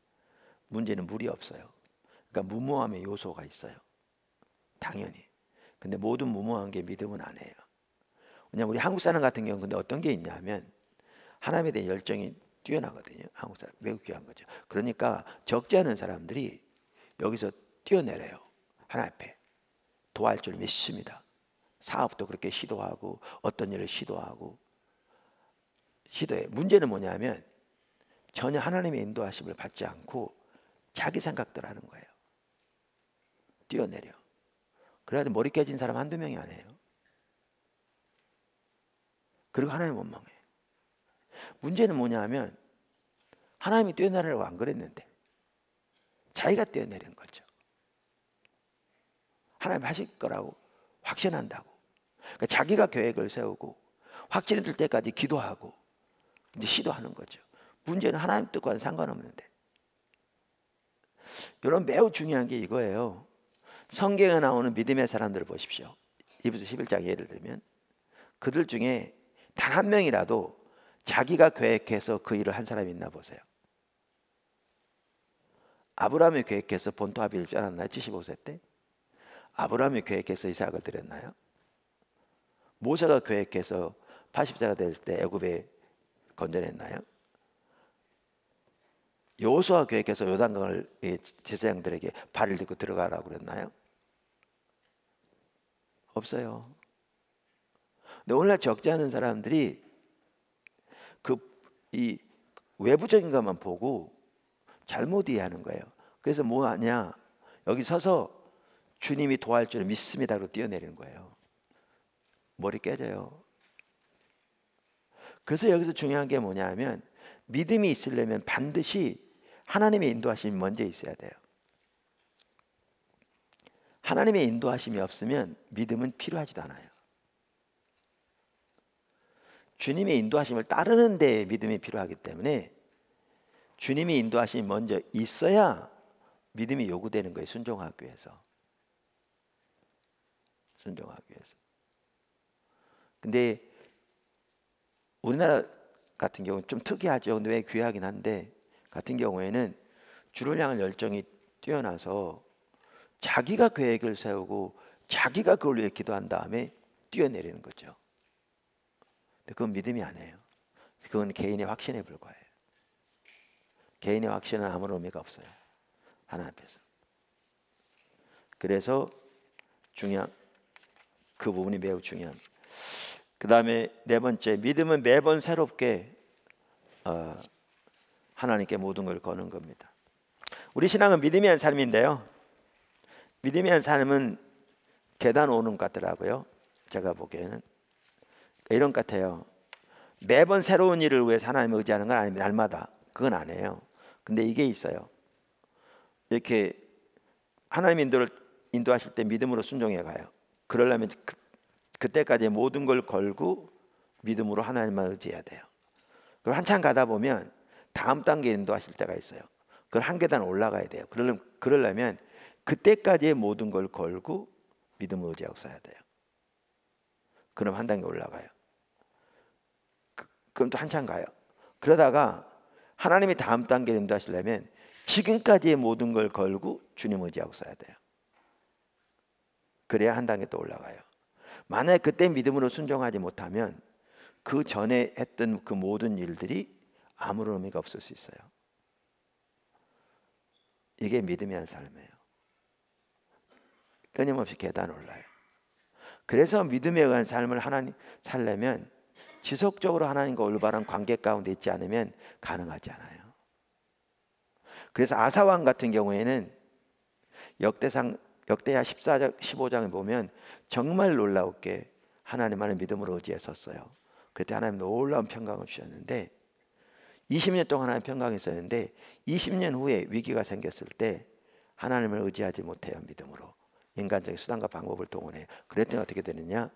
문제는 물이 없어요. 그러니까 무모함의 요소가 있어요. 당연히. 근데 모든 무모한 게 믿음은 아니에요. 왜냐하면 우리 한국 사람 같은 경우는 근데 어떤 게 있냐면 하나님에 대한 열정이 뛰어나거든요. 한국 사람 매우 귀한 거죠. 그러니까 적지 않은 사람들이 여기서 뛰어내려요. 하나님 앞에 도와할 줄 믿습니다. 사업도 그렇게 시도하고 어떤 일을 시도해. 문제는 뭐냐면 전혀 하나님의 인도하심을 받지 않고 자기 생각대로 하는 거예요. 뛰어내려. 그래가지고 머리 깨진 사람 한두 명이 아니에요. 그리고 하나님 원망해. 문제는 뭐냐면 하나님이 뛰어내리라고 안 그랬는데 자기가 뛰어내린 거죠. 하나님 하실 거라고 확신한다고. 그러니까 자기가 계획을 세우고 확신이 들 때까지 기도하고 이제 시도하는 거죠. 문제는 하나님 뜻과는 상관없는데. 이런 매우 중요한 게 이거예요. 성경에 나오는 믿음의 사람들을 보십시오. 이부서 11장 예를 들면 그들 중에 단 한 명이라도 자기가 계획해서 그 일을 한 사람이 있나 보세요. 아브라함이 계획해서 본토 아비를 쪄놨나요? 75세 때? 아브라함이 계획해서 이삭을 드렸나요? 모세가 계획해서 80세가 될 때 애굽에 건져냈나요? 여호수아가 계획해서 요단강을 제사장들에게 발을 딛고 들어가라고 그랬나요? 없어요. 근데 오늘날 적지 않은 사람들이 이 외부적인 것만 보고 잘못 이해하는 거예요. 그래서 뭐 하냐? 여기 서서 주님이 도와줄 줄 믿습니다로 뛰어내리는 거예요. 머리 깨져요. 그래서 여기서 중요한 게 뭐냐면 믿음이 있으려면 반드시 하나님의 인도하심이 먼저 있어야 돼요. 하나님의 인도하심이 없으면 믿음은 필요하지도 않아요. 주님의 인도하심을 따르는 데 믿음이 필요하기 때문에 주님이 인도하심이 먼저 있어야 믿음이 요구되는 거예요. 순종하기 위해서. 순종하기 위해서. 근데 우리나라 같은 경우는 좀 특이하죠. 근데 왜 귀하긴 한데 같은 경우에는 주를 향한 열정이 뛰어나서 자기가 계획을 세우고 자기가 그걸 위해 기도한 다음에 뛰어내리는 거죠. 그건 믿음이 아니에요. 그건 개인의 확신에 불과해요. 개인의 확신은 아무런 의미가 없어요. 하나님 앞에서. 그래서 그 부분이 매우 중요합니다. 그 다음에 네 번째, 믿음은 매번 새롭게 하나님께 모든 걸 거는 겁니다. 우리 신앙은 믿음이 한 삶인데요. 믿음이 한 삶은 계단 오는 것 같더라고요. 제가 보기에는 이런 것 같아요. 매번 새로운 일을 위해서 하나님을 의지하는 건 아닙니다. 날마다 그건 아니에요. 근데 이게 있어요. 이렇게 하나님 인도하실 때 믿음으로 순종해 가요. 그러려면 그때까지 모든 걸 걸고 믿음으로 하나님만 의지해야 돼요. 그걸 한참 가다 보면 다음 단계 인도하실 때가 있어요. 그걸 한 계단 올라가야 돼요. 그러려면 그때까지의 모든 걸 걸고 믿음을 의지하고 써야 돼요. 그럼 한 단계 올라가요. 그럼 또 한참 가요. 그러다가 하나님이 다음 단계를 인도하시려면 지금까지의 모든 걸 걸고 주님 의지하고 써야 돼요. 그래야 한 단계 또 올라가요. 만약에 그때 믿음으로 순종하지 못하면 그 전에 했던 그 모든 일들이 아무런 의미가 없을 수 있어요. 이게 믿음이 한 삶이에요. 끊임없이 계단 올라요. 그래서 믿음에 의한 삶을 하나님 살려면 지속적으로 하나님과 올바른 관계 가운데 있지 않으면 가능하지 않아요. 그래서 아사왕 같은 경우에는 역대하 14장, 15장에 보면 정말 놀라웠게 하나님만을 믿음으로 의지했었어요. 그때 하나님 놀라운 평강을 주셨는데 20년 동안 하나님 평강이 있었는데 20년 후에 위기가 생겼을 때 하나님을 의지하지 못해요. 믿음으로 인간적인 수단과 방법을 동원해요. 그랬더니 어떻게 되느냐?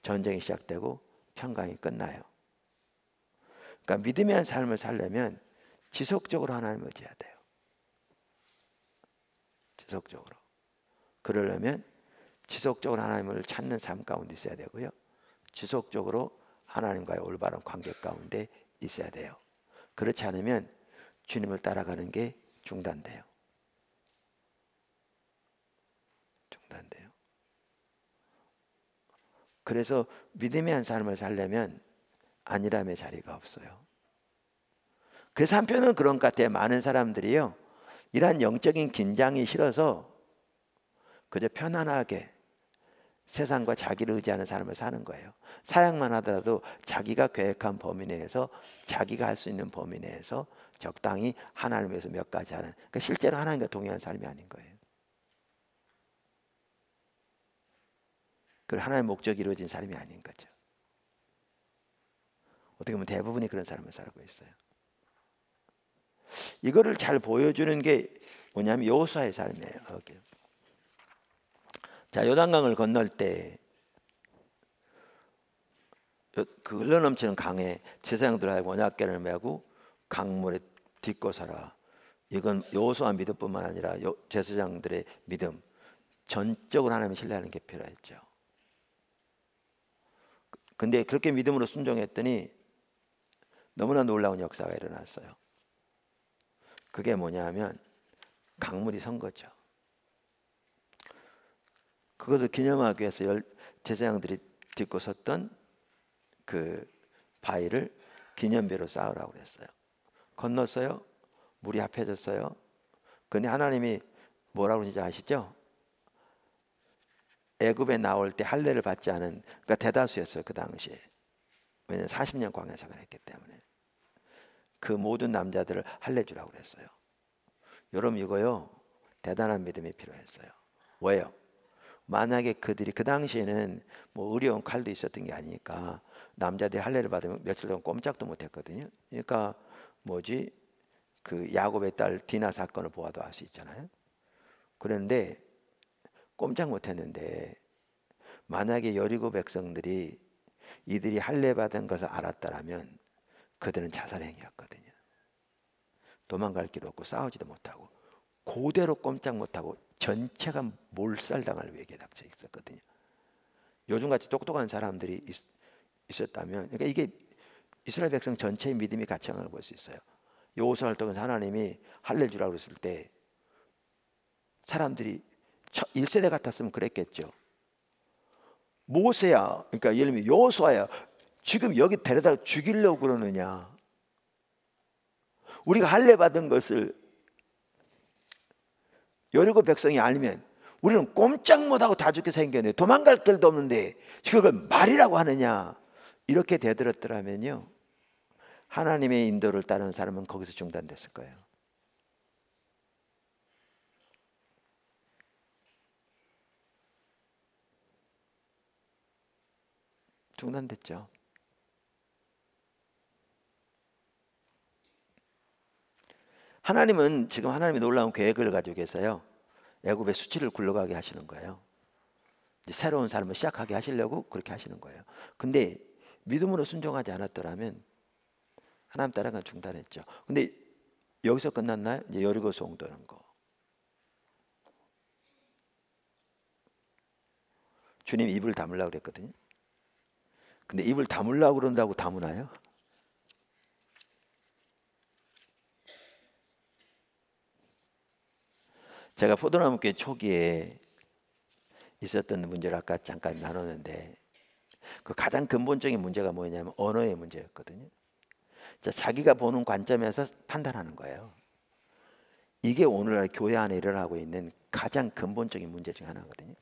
전쟁이 시작되고 평강이 끝나요. 그러니까 믿음의 한 삶을 살려면 지속적으로 하나님을 의지해야 돼요. 지속적으로. 그러려면 지속적으로 하나님을 찾는 삶 가운데 있어야 되고요. 지속적으로 하나님과의 올바른 관계 가운데 있어야 돼요. 그렇지 않으면 주님을 따라가는 게 중단돼요. 중단돼요. 그래서 믿음의 한 삶을 살려면 안일함의 자리가 없어요. 그래서 한편은 그런 것 같아요. 많은 사람들이요, 이러한 영적인 긴장이 싫어서 그저 편안하게 세상과 자기를 의지하는 삶을 사는 거예요. 사역만 하더라도 자기가 계획한 범위 내에서 자기가 할 수 있는 범위 내에서 적당히 하나님을 위해서 몇 가지 하는, 그러니까 실제로 하나님과 동행하는 삶이 아닌 거예요. 그 하나님의 목적이 이루어진 삶이 아닌 거죠. 어떻게 보면 대부분이 그런 삶을 살고 있어요. 이거를 잘 보여주는 게 뭐냐면 여호수아의 삶이에요. 여기. 자, 요단강을 건널 때 그 흘러넘치는 강에 제사장들하고 언약궤를 메고 강물에 딛고 서라. 이건 여호수아 믿음뿐만 아니라 제사장들의 믿음, 전적으로 하나님을 신뢰하는 게 필요했죠. 근데 그렇게 믿음으로 순종했더니 너무나 놀라운 역사가 일어났어요. 그게 뭐냐면 강물이 선 거죠. 그것을 기념하기 위해서 제사장들이 딛고 섰던 그 바위를 기념비로 쌓으라고 그랬어요. 건넜어요. 물이 합해졌어요. 근데 하나님이 뭐라고 그러는지 아시죠? 애굽에 나올 때 할례를 받지 않은, 그러니까 대다수였어요 그 당시에. 왜냐하면 40년 광야생활을 했기 때문에 그 모든 남자들을 할례 주라고 그랬어요. 여러분 이거요 대단한 믿음이 필요했어요. 왜요? 만약에 그들이 그 당시에는 뭐 의료용 칼도 있었던 게 아니니까 남자들이 할례를 받으면 며칠 동안 꼼짝도 못했거든요. 그러니까 뭐지 그 야곱의 딸 디나 사건을 보아도 알 수 있잖아요. 그런데 꼼짝 못했는데 만약에 여리고 백성들이 이들이 할례 받은 것을 알았다라면 그들은 자살행위였거든요. 도망갈 길 없고 싸우지도 못하고 그대로 꼼짝 못하고 전체가 몰살당할 위기에 닥쳐 있었거든요. 요즘같이 똑똑한 사람들이 있었다면, 그러니까 이게 이스라엘 백성 전체의 믿음이 갇혀간 걸 볼 수 있어요. 여호수아를 통해서 하나님이 할례 주라고 그랬을 때 사람들이 1세대 같았으면 그랬겠죠. 모세야, 그러니까 예를 들면 여호수아야, 지금 여기 데려다 죽이려고 그러느냐? 우리가 할례 받은 것을 여리고 백성이 알면 우리는 꼼짝 못하고 다 죽게 생겼네. 도망갈 길도 없는데 그걸 말이라고 하느냐? 이렇게 되들었더라면요 하나님의 인도를 따르는 사람은 거기서 중단됐을 거예요. 중단됐죠. 하나님은 지금 하나님이 놀라운 계획을 가지고 계세요. 애굽의 수치를 굴러가게 하시는 거예요. 이제 새로운 삶을 시작하게 하시려고 그렇게 하시는 거예요. 근데 믿음으로 순종하지 않았더라면 하나님 따라가 중단했죠. 근데 여기서 끝났나요? 이제 여리고서 옹도는 거. 주님 입을 다물라고 그랬거든요. 근데 입을 다물라고 그런다고 다무나요? 제가 포도나무교회 초기에 있었던 문제를 아까 잠깐 나눴는데 그 가장 근본적인 문제가 뭐냐면 언어의 문제였거든요. 자, 자기가 보는 관점에서 판단하는 거예요. 이게 오늘날 교회 안에 일어나고 있는 가장 근본적인 문제 중 하나거든요.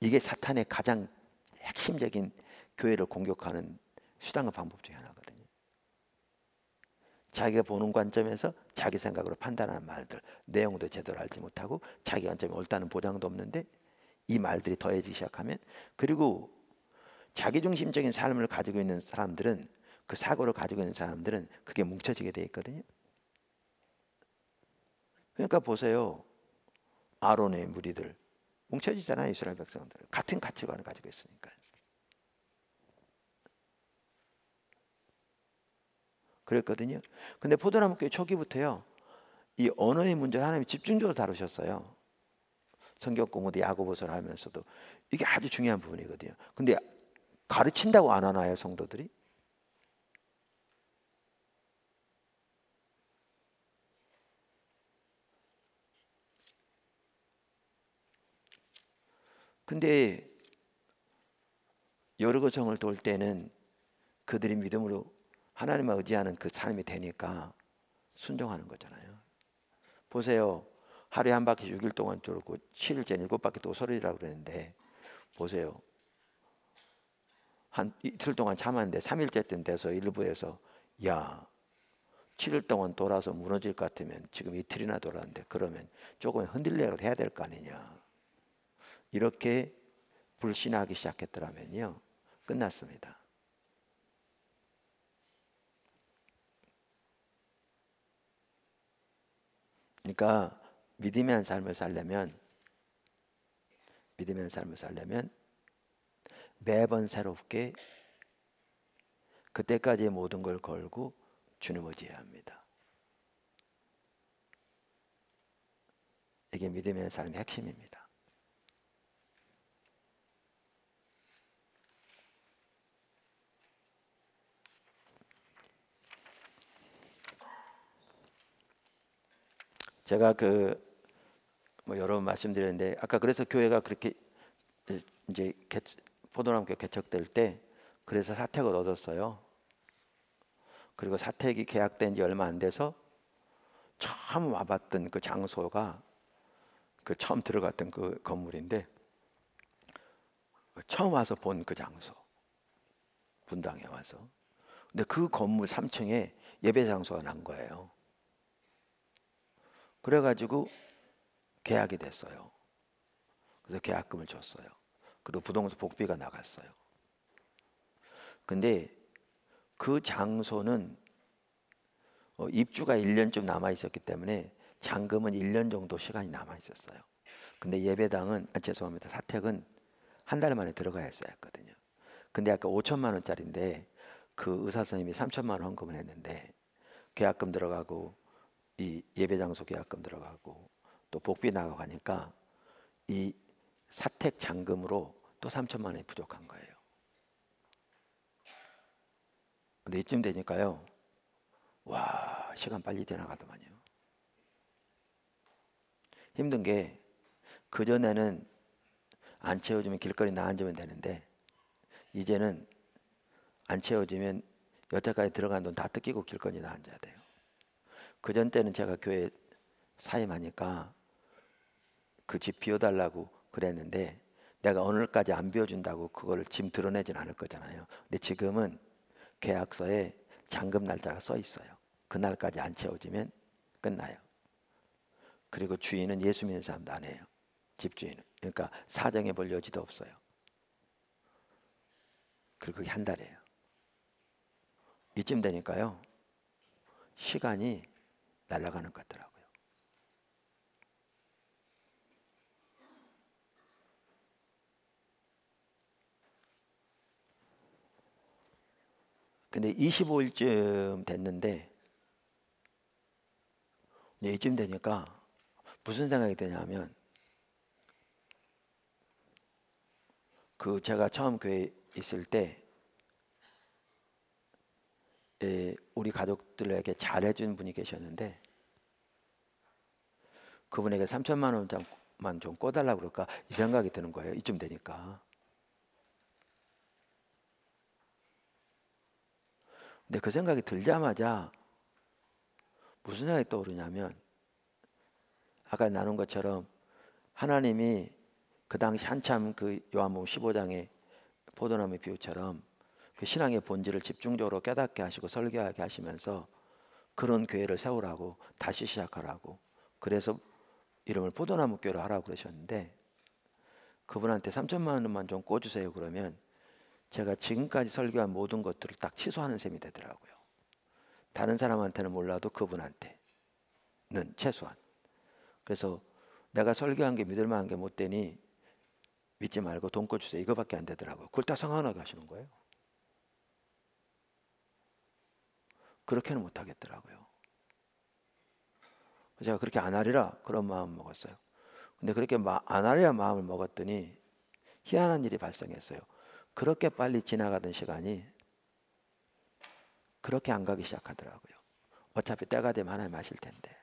이게 사탄의 가장 핵심적인 교회를 공격하는 수단과 방법 중에 하나거든요. 자기가 보는 관점에서 자기 생각으로 판단하는 말들, 내용도 제대로 알지 못하고 자기 관점이 옳다는 보장도 없는데 이 말들이 더해지기 시작하면, 그리고 자기중심적인 삶을 가지고 있는 사람들은, 그 사고를 가지고 있는 사람들은 그게 뭉쳐지게 돼 있거든요. 그러니까 보세요. 아론의 무리들 뭉쳐지잖아요. 이스라엘 백성들 같은 가치관을 가지고 있으니까. 그랬거든요. 근데 포도나무 교회 초기부터요 이 언어의 문제를 하나님이 집중적으로 다루셨어요. 성경 공부도 야고보서를 하면서도 이게 아주 중요한 부분이거든요. 근데 가르친다고 안 하나요, 성도들이? 근데 여리고성을 돌 때는 그들이 믿음으로 하나님을 의지하는 그 삶이 되니까 순종하는 거잖아요. 보세요. 하루에 한 바퀴 6일 동안 돌고 7일째 7바퀴 또 오소리라고 그랬는데 보세요. 한 이틀 동안 참았는데 3일째 때 돼서 일부에서 야 7일 동안 돌아서 무너질 것 같으면 지금 이틀이나 돌았는데 그러면 조금 흔들려라도 해야 될 거 아니냐. 이렇게 불신하기 시작했더라면요 끝났습니다. 그러니까 믿음의 삶을 살려면 매번 새롭게 그때까지의 모든 걸 걸고 주님 의지해야 합니다. 이게 믿음의 삶의 핵심입니다. 제가 뭐 여러 번 말씀드렸는데 아까 그래서 교회가 그렇게 이제 포도나무교 개척될 때 그래서 사택을 얻었어요. 그리고 사택이 계약된 지 얼마 안 돼서 처음 와봤던 그 장소가 그 처음 들어갔던 그 건물인데 처음 와서 본 그 장소 분당에 와서 근데 그 건물 3층에 예배 장소가 난 거예요. 그래가지고 계약이 됐어요. 그래서 계약금을 줬어요. 그리고 부동산 복비가 나갔어요. 근데 그 장소는 입주가 1년쯤 남아 있었기 때문에 잔금은 1년 정도 시간이 남아 있었어요. 근데 예배당은 죄송합니다. 사택은 한 달 만에 들어가야 했거든요. 근데 아까 5천만 원짜리인데 그 의사 선생님이 3천만 원 헌금을 했는데 계약금 들어가고 이 예배 장소 계약금 들어가고 또 복비 나가고 하니까 이 사택 잔금으로 또 3천만 원이 부족한 거예요. 근데 이쯤 되니까요. 와, 시간 빨리 지나가더만요. 힘든 게 그전에는 안 채워주면 길거리 나앉으면 되는데 이제는 안 채워지면 여태까지 들어간 돈 다 뜯기고 길거리 나앉아야 돼요. 그전 때는 제가 교회 사임하니까 그 집 비워달라고 그랬는데 내가 오늘까지 안 비워준다고 그걸 짐 드러내진 않을 거잖아요. 근데 지금은 계약서에 잔금 날짜가 써 있어요. 그날까지 안 채워지면 끝나요. 그리고 주인은 예수 믿는 사람도 안 해요. 집주인은. 그러니까 사정해 볼 여지도 없어요. 그리고 그게 한 달이에요. 이쯤 되니까요. 시간이 날아가는 것 같더라고요. 근데 25일쯤 됐는데 이쯤 되니까 무슨 생각이 드냐면 그 제가 처음 교회에 있을 때 우리 가족들에게 잘해준 분이 계셨는데 그분에게 3천만 원만 좀 꿔달라고 그럴까 이 생각이 드는 거예요. 이쯤 되니까. 근데 그 생각이 들자마자 무슨 생각이 떠오르냐면 아까 나눈 것처럼 하나님이 그 당시 한참 그 요한복음 15장의 포도나무 비유처럼 그 신앙의 본질을 집중적으로 깨닫게 하시고 설교하게 하시면서 그런 교회를 세우라고 다시 시작하라고 그래서 이름을 포도나무 교회로 하라고 그러셨는데 그분한테 3천만 원만 좀 꿔주세요 그러면 제가 지금까지 설교한 모든 것들을 딱 취소하는 셈이 되더라고요. 다른 사람한테는 몰라도 그분한테는 최소한. 그래서 내가 설교한 게 믿을 만한 게 못 되니 믿지 말고 돈 꿔주세요 이거밖에 안 되더라고요. 그걸 다 상관하게 하시는 거예요. 그렇게는 못 하겠더라고요. 제가 그렇게 안 하리라 그런 마음 먹었어요. 근데 그렇게 안 하리라 마음을 먹었더니 희한한 일이 발생했어요. 그렇게 빨리 지나가던 시간이 그렇게 안 가기 시작하더라고요. 어차피 때가 되면 하나님 하실 텐데.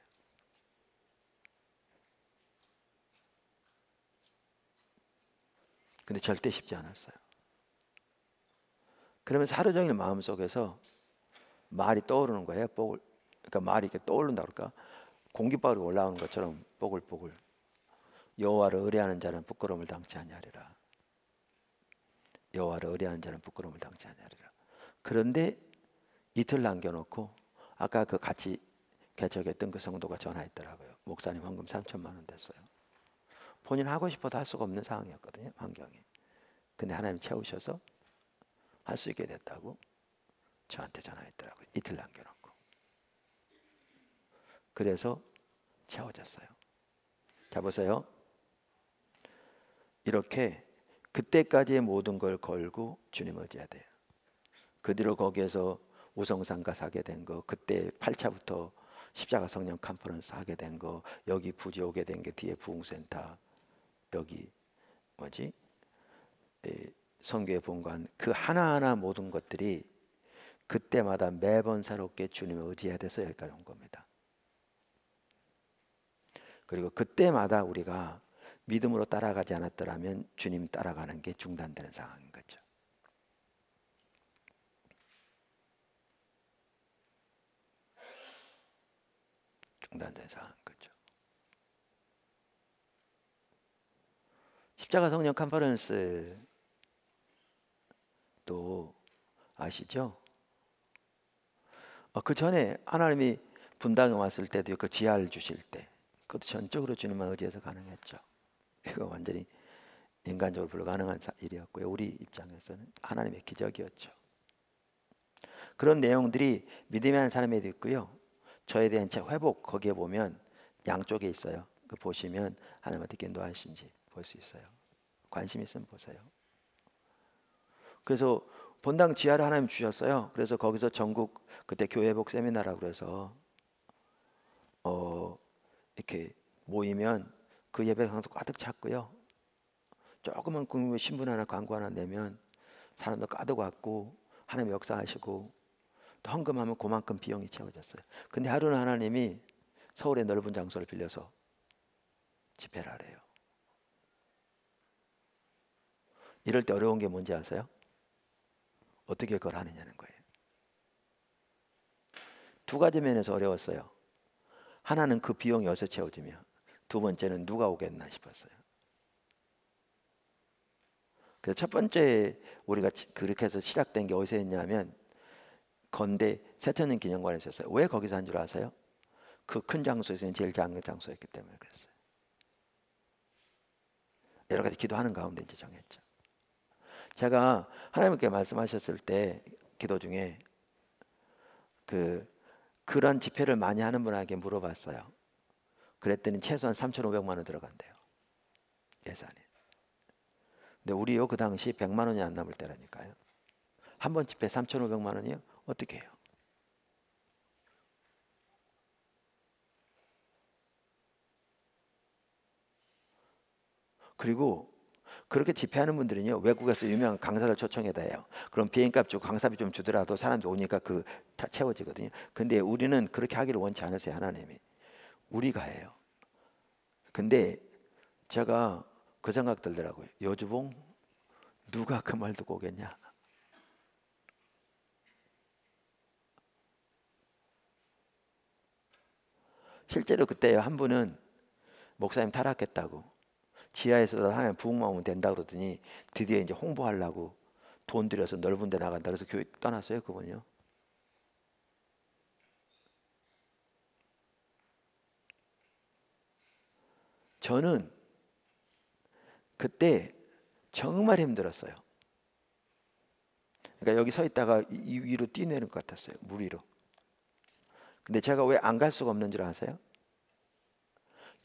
근데 절대 쉽지 않았어요. 그러면서 하루 종일 마음속에서 말이 떠오르는 거예요. 그러니까 말이 이렇게 떠오른다 그럴까? 공깃밥이 올라오는 것처럼 뽀글뽀글. 여호와를 의뢰하는 자는 부끄러움을 당치 아니하리라. 여호와를 의뢰하는 자는 부끄러움을 당치 아니하리라. 그런데 이틀 남겨놓고 아까 그 같이 개척했던 그 성도가 전화했더라고요. 목사님 헌금 3천만 원 됐어요. 본인 하고 싶어도 할 수가 없는 상황이었거든요. 환경이. 근데 하나님 채우셔서 할 수 있게 됐다고 저한테 전화했더라고요. 이틀 남겨놓고. 그래서 채워졌어요. 자 보세요. 이렇게 그때까지의 모든 걸 걸고 주님을 의지해야 돼요. 그 뒤로 거기에서 우성상가 사게 된 거, 그때 8차부터 십자가 성령 컨퍼런스 하게 된 거, 여기 부지 오게 된 게 뒤에 부흥센터, 여기 선교의 본관, 그 하나하나 모든 것들이 그때마다 매번 새롭게 주님을 의지해야 돼서 여기까지 온 겁니다. 그리고 그때마다 우리가 믿음으로 따라가지 않았더라면 주님 따라가는 게 중단되는 상황인 거죠. 중단된 상황인 거죠. 십자가 성령 컨퍼런스 또 아시죠? 그 전에 하나님이 분당에 왔을 때도 그 지하를 주실 때 그것도 전적으로 주님만 의지해서 가능했죠. 이거 완전히 인간적으로 불가능한 일이었고요. 우리 입장에서는 하나님의 기적이었죠. 그런 내용들이 믿음이 하는 사람에도 있고요. 저에 대한 제 회복 거기에 보면 양쪽에 있어요. 그 보시면 하나님 어떻게 인도하신지 볼 수 있어요. 관심 있으면 보세요. 그래서 본당 지하를 하나님 주셨어요. 그래서 거기서 전국 그때 교회 회복 세미나라고 그래서 이렇게 모이면 그 예배당도 가득 찼고요. 조그만 신분 하나 광고 하나 내면 사람도 가득 왔고 하나님 역사하시고 또 헌금하면 그만큼 비용이 채워졌어요. 근데 하루는 하나님이 서울의 넓은 장소를 빌려서 집회를 하래요. 이럴 때 어려운 게 뭔지 아세요? 어떻게 그걸 하느냐는 거예요. 두 가지 면에서 어려웠어요. 하나는 그 비용이 어디서 채워지며 두 번째는 누가 오겠나 싶었어요. 그래서 첫 번째 우리가 그렇게 해서 시작된 게 어디서 했냐면 건대 세천년 기념관에서 했어요. 왜 거기서 한 줄 아세요? 그 큰 장소에서는 제일 작은 장소였기 때문에 그랬어요. 여러 가지 기도하는 가운데 이제 정했죠. 제가 하나님께 말씀하셨을 때 기도 중에 그런 집회를 많이 하는 분에게 물어봤어요. 그랬더니 최소한 3,500만 원 들어간대요. 예산이. 근데 우리요 그 당시 100만 원이 안 남을 때라니까요. 한 번 집회 3,500만 원이요? 어떻게 해요? 그리고 그렇게 집회하는 분들은요 외국에서 유명한 강사를 초청해다 해요. 그럼 비행값 주고 강사비 좀 주더라도 사람들 오니까 다 채워지거든요. 근데 우리는 그렇게 하기를 원치 않으세요. 하나님이 우리가 해요. 근데 제가 그 생각 들더라고요. 여주봉 누가 그 말 듣고 오겠냐. 실제로 그때 한 분은 목사님 타락했다고 지하에서 하나님 부흥만 오면 된다 그러더니 드디어 이제 홍보하려고 돈 들여서 넓은 데 나간다 그래서 교회 떠났어요. 그분요. 저는 그때 정말 힘들었어요. 그러니까 여기 서 있다가 이 위로 뛰내는 것 같았어요. 물 위로. 근데 제가 왜 안 갈 수가 없는 줄 아세요?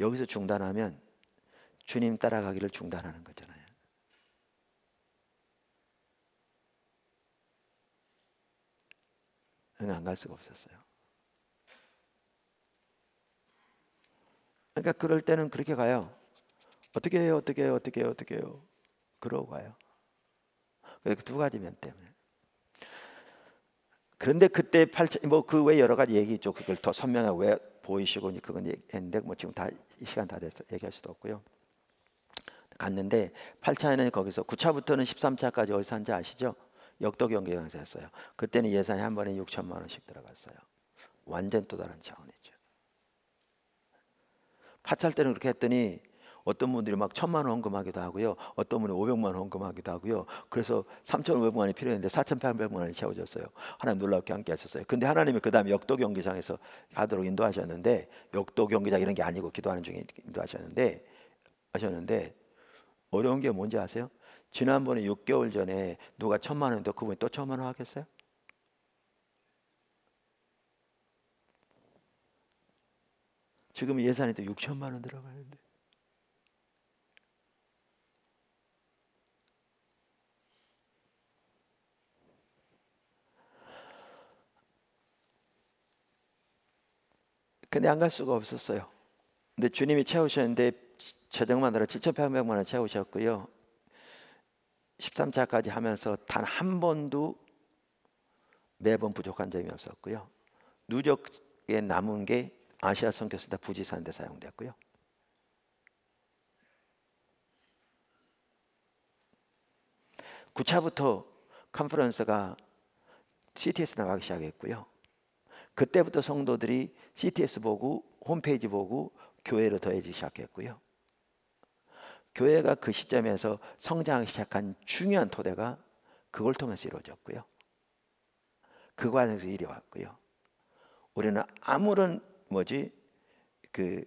여기서 중단하면 주님 따라가기를 중단하는 거잖아요. 안 갈 수가 없었어요. 그러니까 그럴 때는 그렇게 가요. 어떻게 해요? 어떻게 해요? 어떻게 해요? 어떻게 해요? 그러고 가요. 그 두 가지 면 때문에. 그런데 그때 그 외 여러 가지 얘기 있죠. 그걸 더 선명하게 왜 보이시고 그건 얘기했는데 뭐 지금 다 이 시간 다 돼서 얘기할 수도 없고요. 갔는데 8차에는 거기서 9차부터는 13차까지 어디서 한지 아시죠? 역도 경기장에서 했어요. 그때는 예산이 한 번에 6천만 원씩 들어갔어요. 완전 또 다른 차원이죠. 8차 때는 그렇게 했더니 어떤 분들이 막 1,000만 원 헌금하기도 하고요. 어떤 분은 500만 원 헌금하기도 하고요. 그래서 3,500만 원이 필요했는데 4,800만 원이 채워졌어요. 하나님 놀랍게 함께 하셨어요. 근데 하나님이 그 다음에 역도 경기장에서 하도록 인도하셨는데 역도 경기장 이런 게 아니고 기도하는 중에 인도하셨는데 어려운 게 뭔지 아세요? 지난번에 6개월 전에 누가 1,000만 원인데 그분이 또 1,000만 원 하겠어요? 지금 예산이 또 6천만 원 들어가는데 근데 안 갈 수가 없었어요. 근데 주님이 채우셨는데 재정만으로 7,800만 원 채우셨고요. 13차까지 하면서 단 한 번도 매번 부족한 점이 없었고요. 누적에 남은 게 아시아 선교수다 부지사인데 사용됐고요. 9차부터 컨퍼런스가 CTS 나가기 시작했고요. 그때부터 성도들이 CTS 보고 홈페이지 보고 교회로 더해지기 시작했고요. 교회가 그 시점에서 성장하기 시작한 중요한 토대가 그걸 통해서 이루어졌고요. 그 과정에서 이리 왔고요. 우리는 아무런 그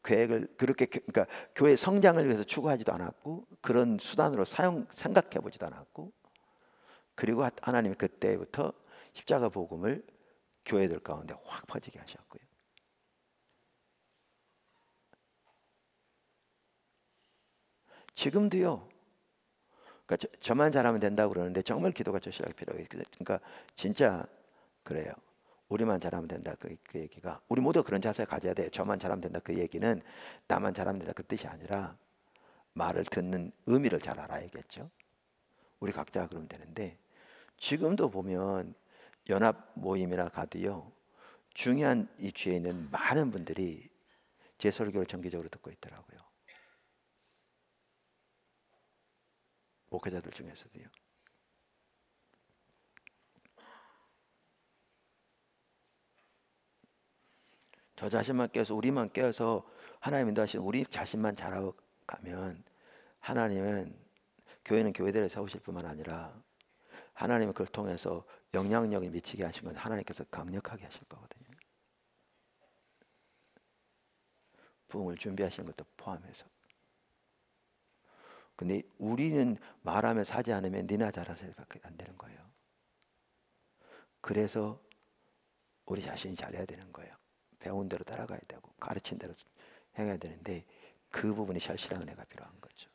계획을 그렇게 그러니까 교회 성장을 위해서 추구하지도 않았고 그런 수단으로 생각해 보지도 않았고 그리고 하나님이 그때부터 십자가 복음을 교회들 가운데 확 퍼지게 하셨고요. 지금도요. 그러니까 저만 잘하면 된다고 그러는데 정말 기도가 절실하게 필요해요. 그러니까 진짜 그래요. 우리만 잘하면 된다 그 얘기가 우리 모두 그런 자세 가져야 돼요. 저만 잘하면 된다 그 얘기는 나만 잘하면 된다 그 뜻이 아니라 말을 듣는 의미를 잘 알아야겠죠. 우리 각자가 그러면 되는데 지금도 보면 연합 모임이나 가도요. 중요한 이주에 있는 많은 분들이 제 설교를 정기적으로 듣고 있더라고요. 목회자들 중에서도요. 저 자신만 깨어서 우리만 깨어서 하나님 인도하시는 우리 자신만 잘하고 가면 하나님은 교회는 교회대로 세우실 뿐만 아니라 하나님은 그걸 통해서 영향력을 미치게 하신 건 하나님께서 강력하게 하실 거거든요. 부흥을 준비하시는 것도 포함해서. 근데 우리는 말하면서 하지 않으면 니나 잘하세요밖에 안 되는 거예요. 그래서 우리 자신이 잘해야 되는 거예요. 배운 대로 따라가야 되고 가르친 대로 행해야 되는데 그 부분이 절실한 은혜가 필요한 거죠.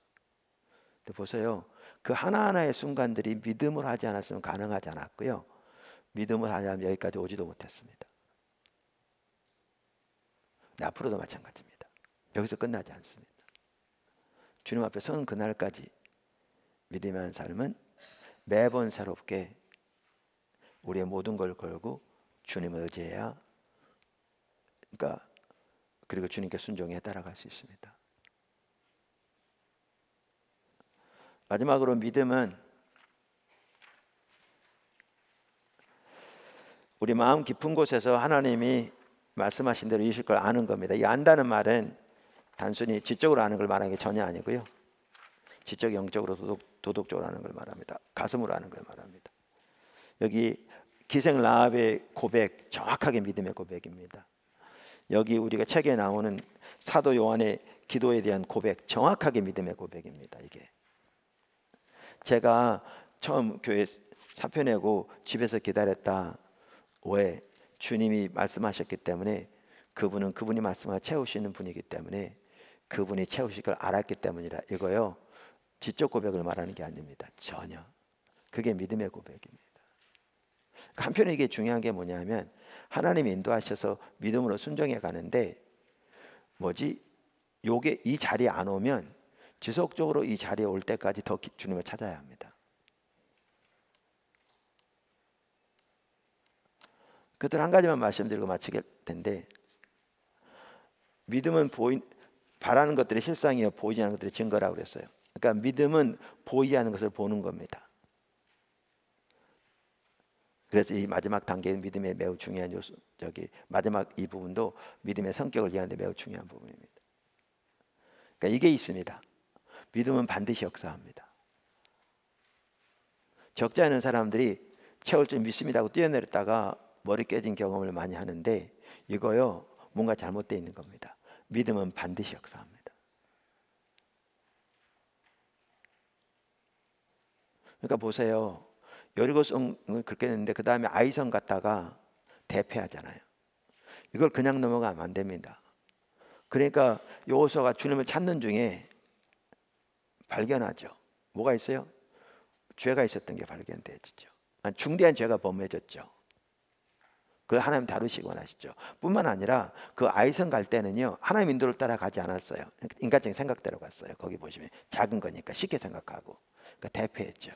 근데 보세요. 그 하나하나의 순간들이 믿음을 하지 않았으면 가능하지 않았고요. 믿음을 하지 않으면 여기까지 오지도 못했습니다. 근데 앞으로도 마찬가지입니다. 여기서 끝나지 않습니다. 주님 앞에 선 그날까지 믿음의 삶은 매번 새롭게 우리의 모든 걸 걸고 주님을 의지해야 그러니까 그리고 주님께 순종해 따라갈 수 있습니다. 마지막으로 믿음은 우리 마음 깊은 곳에서 하나님이 말씀하신 대로 이루실 걸 아는 겁니다. 이 안다는 말은 단순히 지적으로 아는 걸 말하는 게 전혀 아니고요. 지적 영적으로 도덕적으로 아는 걸 말합니다. 가슴으로 아는 걸 말합니다. 여기 기생 라합의 고백 정확하게 믿음의 고백입니다. 여기 우리가 책에 나오는 사도 요한의 기도에 대한 고백 정확하게 믿음의 고백입니다. 이게 제가 처음 교회 사표 내고 집에서 기다렸다. 왜? 주님이 말씀하셨기 때문에 그분이 말씀을 채우시는 분이기 때문에 그분이 채우실 걸 알았기 때문이라 이거요. 지적 고백을 말하는 게 아닙니다. 전혀. 그게 믿음의 고백입니다. 한편에 이게 중요한 게 뭐냐면 하나님이 인도하셔서 믿음으로 순종해 가는데 요게 이 자리에 안 오면 지속적으로 이 자리에 올 때까지 더 주님을 찾아야 합니다. 그들 한 가지만 말씀드리고 마치게 텐데 믿음은 바라는 것들이 실상이요 보이지 않는 것들이 증거라고 그랬어요. 그러니까 믿음은 보이지 않는 것을 보는 겁니다. 그래서 이 마지막 단계는 믿음의 매우 중요한 요소. 마지막 이 부분도 믿음의 성격을 이해하는 데 매우 중요한 부분입니다. 그러니까 이게 있습니다. 믿음은 반드시 역사합니다. 적지 않은 사람들이 채울 줄 믿습니다 하고 뛰어내렸다가 머리 깨진 경험을 많이 하는데 이거요 뭔가 잘못되어 있는 겁니다. 믿음은 반드시 역사합니다. 그러니까 보세요. 여리고성을 그렇게 했는데 그 다음에 아이성 갔다가 대패하잖아요. 이걸 그냥 넘어가면 안 됩니다. 그러니까 여호수아가 주님을 찾는 중에 발견하죠. 뭐가 있어요? 죄가 있었던 게 발견되죠. 중대한 죄가 범해졌죠. 그걸 하나님 다루시고 하시죠. 뿐만 아니라 그 아이성 갈 때는요 하나님 인도를 따라가지 않았어요. 인간적인 생각대로 갔어요. 거기 보시면 작은 거니까 쉽게 생각하고 그러니까 대패했죠.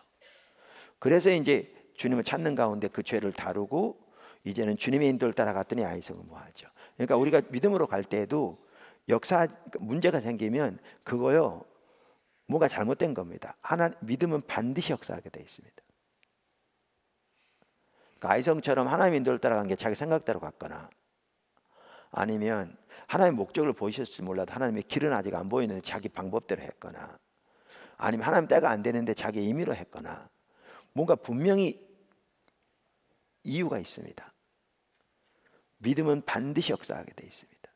그래서 이제 주님을 찾는 가운데 그 죄를 다루고 이제는 주님의 인도를 따라갔더니 아이성은 뭐하죠. 그러니까 우리가 믿음으로 갈 때에도 문제가 생기면 그거요 뭔가 잘못된 겁니다. 믿음은 반드시 역사하게 되어 있습니다. 그러니까 아이성처럼 하나님의 인도를 따라간 게 자기 생각대로 갔거나, 아니면 하나님의 목적을 보이셨을지 몰라도 하나님의 길은 아직 안 보이는데 자기 방법대로 했거나, 아니면 하나님 때가 안 되는데 자기 임의로 했거나, 뭔가 분명히 이유가 있습니다. 믿음은 반드시 역사하게 되어 있습니다.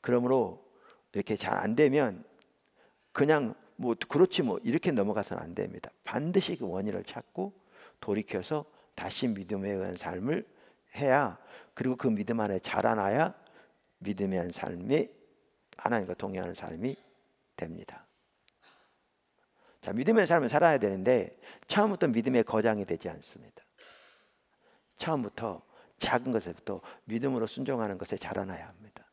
그러므로 이렇게 잘 안 되면 그냥 뭐 그렇지 뭐 이렇게 넘어가서는 안 됩니다. 반드시 그 원인을 찾고 돌이켜서 다시 믿음에 의한 삶을 해야, 그리고 그 믿음 안에 자라나야 믿음에 의한 삶이 하나님과 동행하는 삶이 됩니다. 자, 믿음의 삶을 살아야 되는데 처음부터 믿음의 거장이 되지 않습니다. 처음부터 작은 것에부터 믿음으로 순종하는 것에 자라나야 합니다.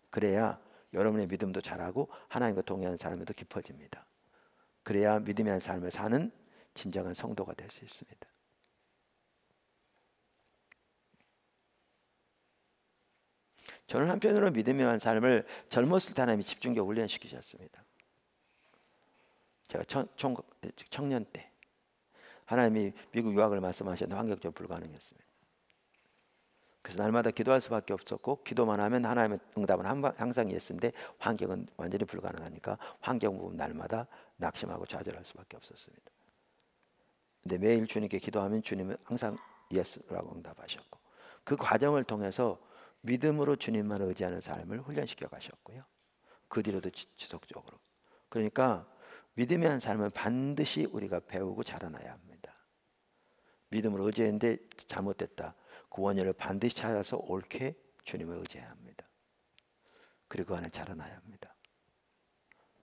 그래야 여러분의 믿음도 자라고 하나님과 동행하는 삶에도 깊어집니다. 그래야 믿음의 의한 삶을 사는 진정한 성도가 될 수 있습니다. 저는 한편으로 믿음의 의한 삶을 젊었을 때 하나님이 집중력 훈련시키셨습니다. 제가 청년 때 하나님이 미국 유학을 말씀하셨는데 환경적으로 불가능했습니다. 그래서 날마다 기도할 수밖에 없었고, 기도만 하면 하나님의 응답은 항상 예스인데 환경은 완전히 불가능하니까 환경 부분 날마다 낙심하고 좌절할 수밖에 없었습니다. 근데 매일 주님께 기도하면 주님은 항상 예스라고 응답하셨고, 그 과정을 통해서 믿음으로 주님만 의지하는 삶을 훈련시켜 가셨고요. 그 뒤로도 지속적으로. 그러니까 믿음의 한 삶은 반드시 우리가 배우고 자라나야 합니다. 믿음으로 의지했는데 잘못됐다. 그 원인을 반드시 찾아서 옳게 주님을 의지해야 합니다. 그리고 그 안에 자라나야 합니다.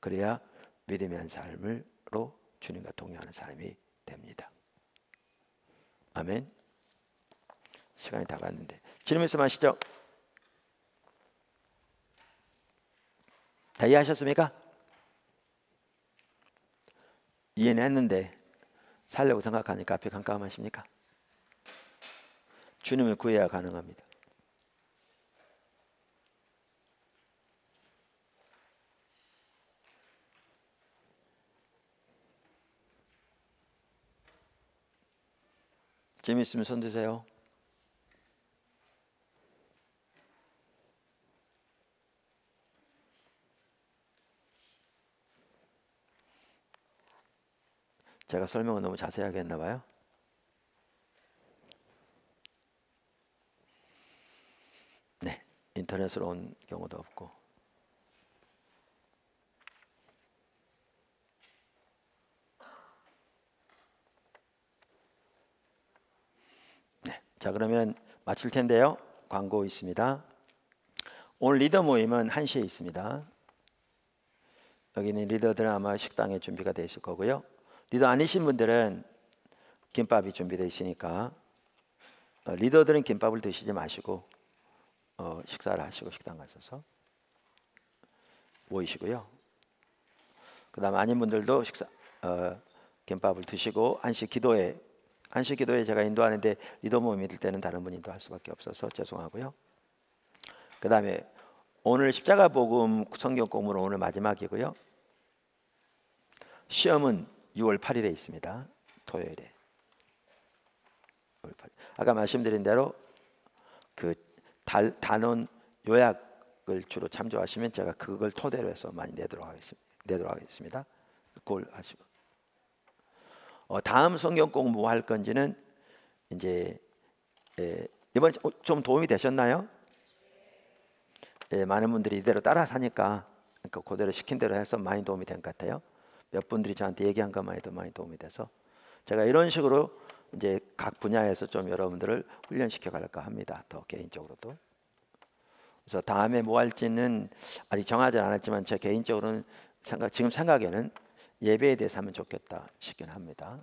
그래야 믿음의 한 삶으로 주님과 동행하는 삶이 됩니다. 아멘. 시간이 다 갔는데 주님 말씀하시죠. 다 이해하셨습니까? 이해는 했는데 살려고 생각하니까 앞이 깜깜하십니까? 주님을 구해야 가능합니다. 재미있으면 손 드세요. 제가 설명을 너무 자세하게 했나 봐요. 네, 인터넷으로 온 경우도 없고. 네, 자 그러면 마칠 텐데요. 광고 있습니다. 오늘 리더 모임은 1시에 있습니다. 여기는 리더들은 아마 식당에 준비가 되어 있을 거고요. 리더 아니신 분들은 김밥이 준비되어 있으니까 리더들은 김밥을 드시지 마시고 식사를 하시고 식당 가셔서 모이시고요. 그 다음 아닌 분들도 김밥을 드시고 안식 기도회 제가 인도하는데 리더 모임이 될 때는 다른 분이 인도할 수밖에 없어서 죄송하고요. 그 다음에 오늘 십자가 복음 성경 공부는 오늘 마지막이고요. 시험은 6월 8일에 있습니다. 토요일에. 6월 8일. 아까 말씀드린 대로 그 단원 요약을 주로 참조하시면 제가 그걸 토대로 해서 많이 내도록 하겠습니다. 그걸 하시고 다음 성경 공부할 건지는 이제 이번 좀 도움이 되셨나요? 많은 분들이 이대로 따라 사니까 그대로 시킨 대로 해서 많이 도움이 된 것 같아요. 몇 분들이 저한테 얘기한 것만 해도 많이 도움이 돼서 제가 이런 식으로 이제 각 분야에서 좀 여러분들을 훈련시켜 갈까 합니다. 더 개인적으로도. 그래서 다음에 뭐 할지는 아직 정하지 않았지만 제 개인적으로는 지금 생각에는 예배에 대해서 하면 좋겠다 싶긴 합니다.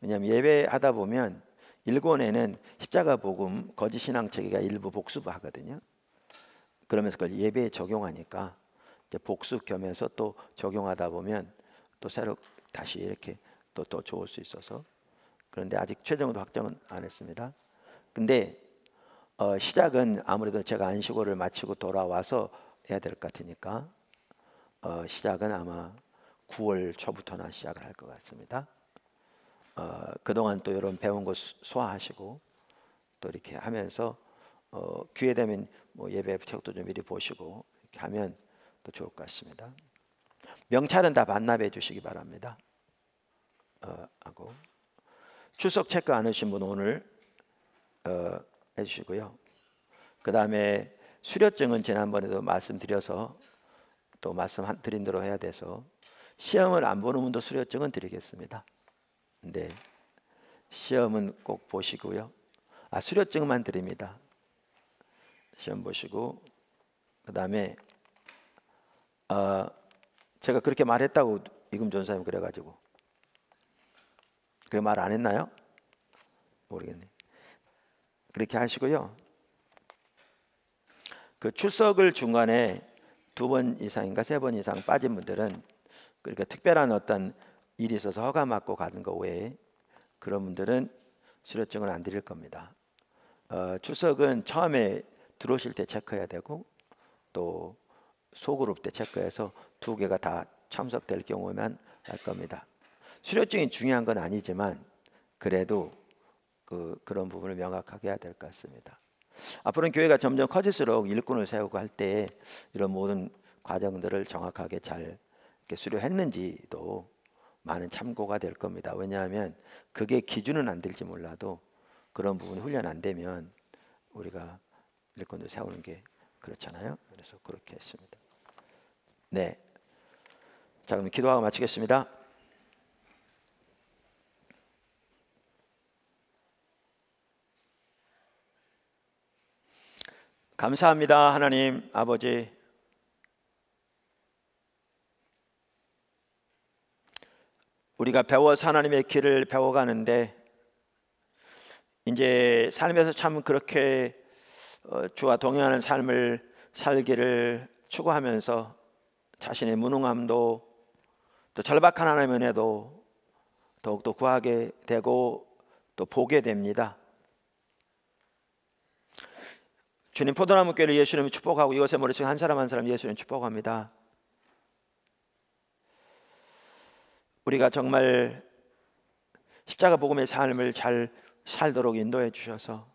왜냐하면 예배하다 보면 일본에는 십자가 복음 거짓 신앙체계가 일부 복습하거든요. 그러면서 그걸 예배에 적용하니까 이제 복습 겸해서 또 적용하다 보면 또 새로 다시 이렇게 또 좋을 수 있어서, 그런데 아직 최종으로 확정은 안 했습니다. 근데 시작은 아무래도 제가 안식월을 마치고 돌아와서 해야 될 것 같으니까 시작은 아마 9월 초부터나 시작을 할 것 같습니다. 그동안 또 이런 배운 거 소화하시고 또 이렇게 하면서 기회 되면 뭐 예배 책도 좀 미리 보시고 이렇게 하면 또 좋을 것 같습니다. 명찰은 다 반납해 주시기 바랍니다. 하고 출석 체크 안 하신 분 오늘 해주시고요. 그 다음에 수료증은 지난번에도 말씀드려서 또 말씀드린 대로 해야 돼서 시험을 안 보는 분도 수료증은 드리겠습니다. 네, 시험은 꼭 보시고요. 수료증만 드립니다. 시험 보시고 그 다음에 제가 그렇게 말했다고 이금 전사님 그래가지고 그 말 안 했나요? 모르겠네. 그렇게 하시고요. 그 출석을 중간에 2번 이상인가 3번 이상 빠진 분들은 그러니까 특별한 어떤 일이 있어서 허가 받고 가는 거 외에 그런 분들은 수료증을 안 드릴 겁니다. 출석은 처음에 들어오실 때 체크해야 되고 또 소그룹 때 체크해서 2개가 다 참석될 경우만 할 겁니다. 수료증이 중요한 건 아니지만 그래도 그런 부분을 명확하게 해야 될 것 같습니다. 앞으로는 교회가 점점 커질수록 일꾼을 세우고 할 때 이런 모든 과정들을 정확하게 잘 이렇게 수료했는지도 많은 참고가 될 겁니다. 왜냐하면 그게 기준은 안 될지 몰라도 그런 부분이 훈련 안 되면 우리가 일꾼을 세우는 게 그렇잖아요. 그래서 그렇게 했습니다. 네, 자 그럼 기도하고 마치겠습니다. 감사합니다. 하나님 아버지, 우리가 배워서 하나님의 길을 배워가는데 이제 삶에서 참 그렇게 주와 동행하는 삶을 살기를 추구하면서 자신의 무능함도 또 절박한 하나님의 은혜도 더욱더 구하게 되고 또 보게 됩니다. 주님, 포도나무 교회를 예수님이 축복하고 이것에 머리씩 한 사람 한 사람 예수님 축복합니다. 우리가 정말 십자가 복음의 삶을 잘 살도록 인도해 주셔서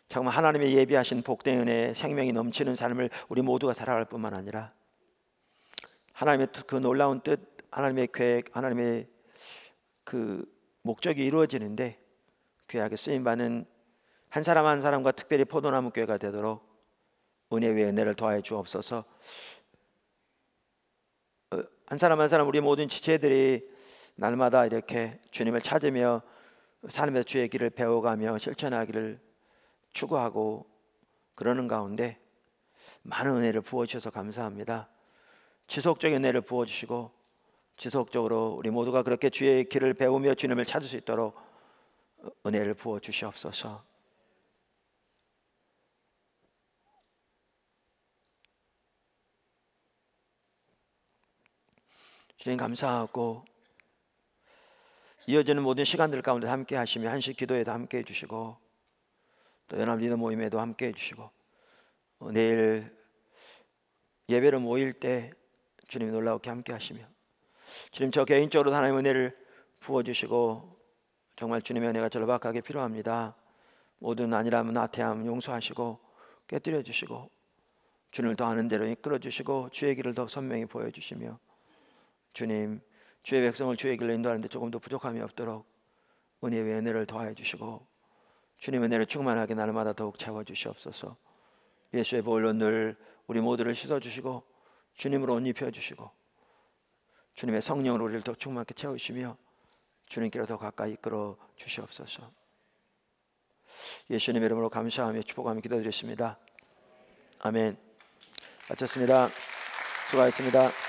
정말 하나님의 예비하신 복된 은혜, 생명이 넘치는 삶을 우리 모두가 살아갈 뿐만 아니라 하나님의 그 놀라운 뜻, 하나님의 계획, 하나님의 그 목적이 이루어지는데 귀하게 쓰임받는 한 사람 한 사람과 특별히 포도나무 교회가 되도록 은혜 위에 은혜를 더하여 주옵소서. 한 사람 한 사람 우리 모든 지체들이 날마다 이렇게 주님을 찾으며 삶의 주의 길을 배워가며 실천하기를 추구하고 그러는 가운데 많은 은혜를 부어주셔서 감사합니다. 지속적인 은혜를 부어주시고 지속적으로 우리 모두가 그렇게 주의 길을 배우며 주님을 찾을 수 있도록 은혜를 부어주시옵소서. 주님 감사하고 이어지는 모든 시간들 가운데 함께 하시며 한식 기도에도 함께 해주시고 또 연합 리더 모임에도 함께 해주시고 내일 예배로 모일 때 주님 놀라우게 함께 하시며 주님 저 개인적으로 하나님의 은혜를 부어주시고 정말 주님의 은혜가 절박하게 필요합니다. 모든 아니라면 나태함 용서하시고 깨뜨려 주시고 주님을 더 아는 대로 이끌어 주시고 주의 길을 더 선명히 보여주시며 주님 주의 백성을 주의 길로 인도하는데 조금 더 부족함이 없도록 은혜 위에 은혜를 더하여 주시고 주님의 은혜를 충만하게 날마다 더욱 채워주시옵소서. 예수의 보혈로 늘 우리 모두를 씻어주시고 주님으로 옷 입혀주시고 주님의 성령으로 우리를 더 충만하게 채우시며 주님께로 더 가까이 이끌어 주시옵소서. 예수님의 이름으로 감사하며 축복하며 기도드렸습니다. 아멘. 마쳤습니다. 수고하셨습니다.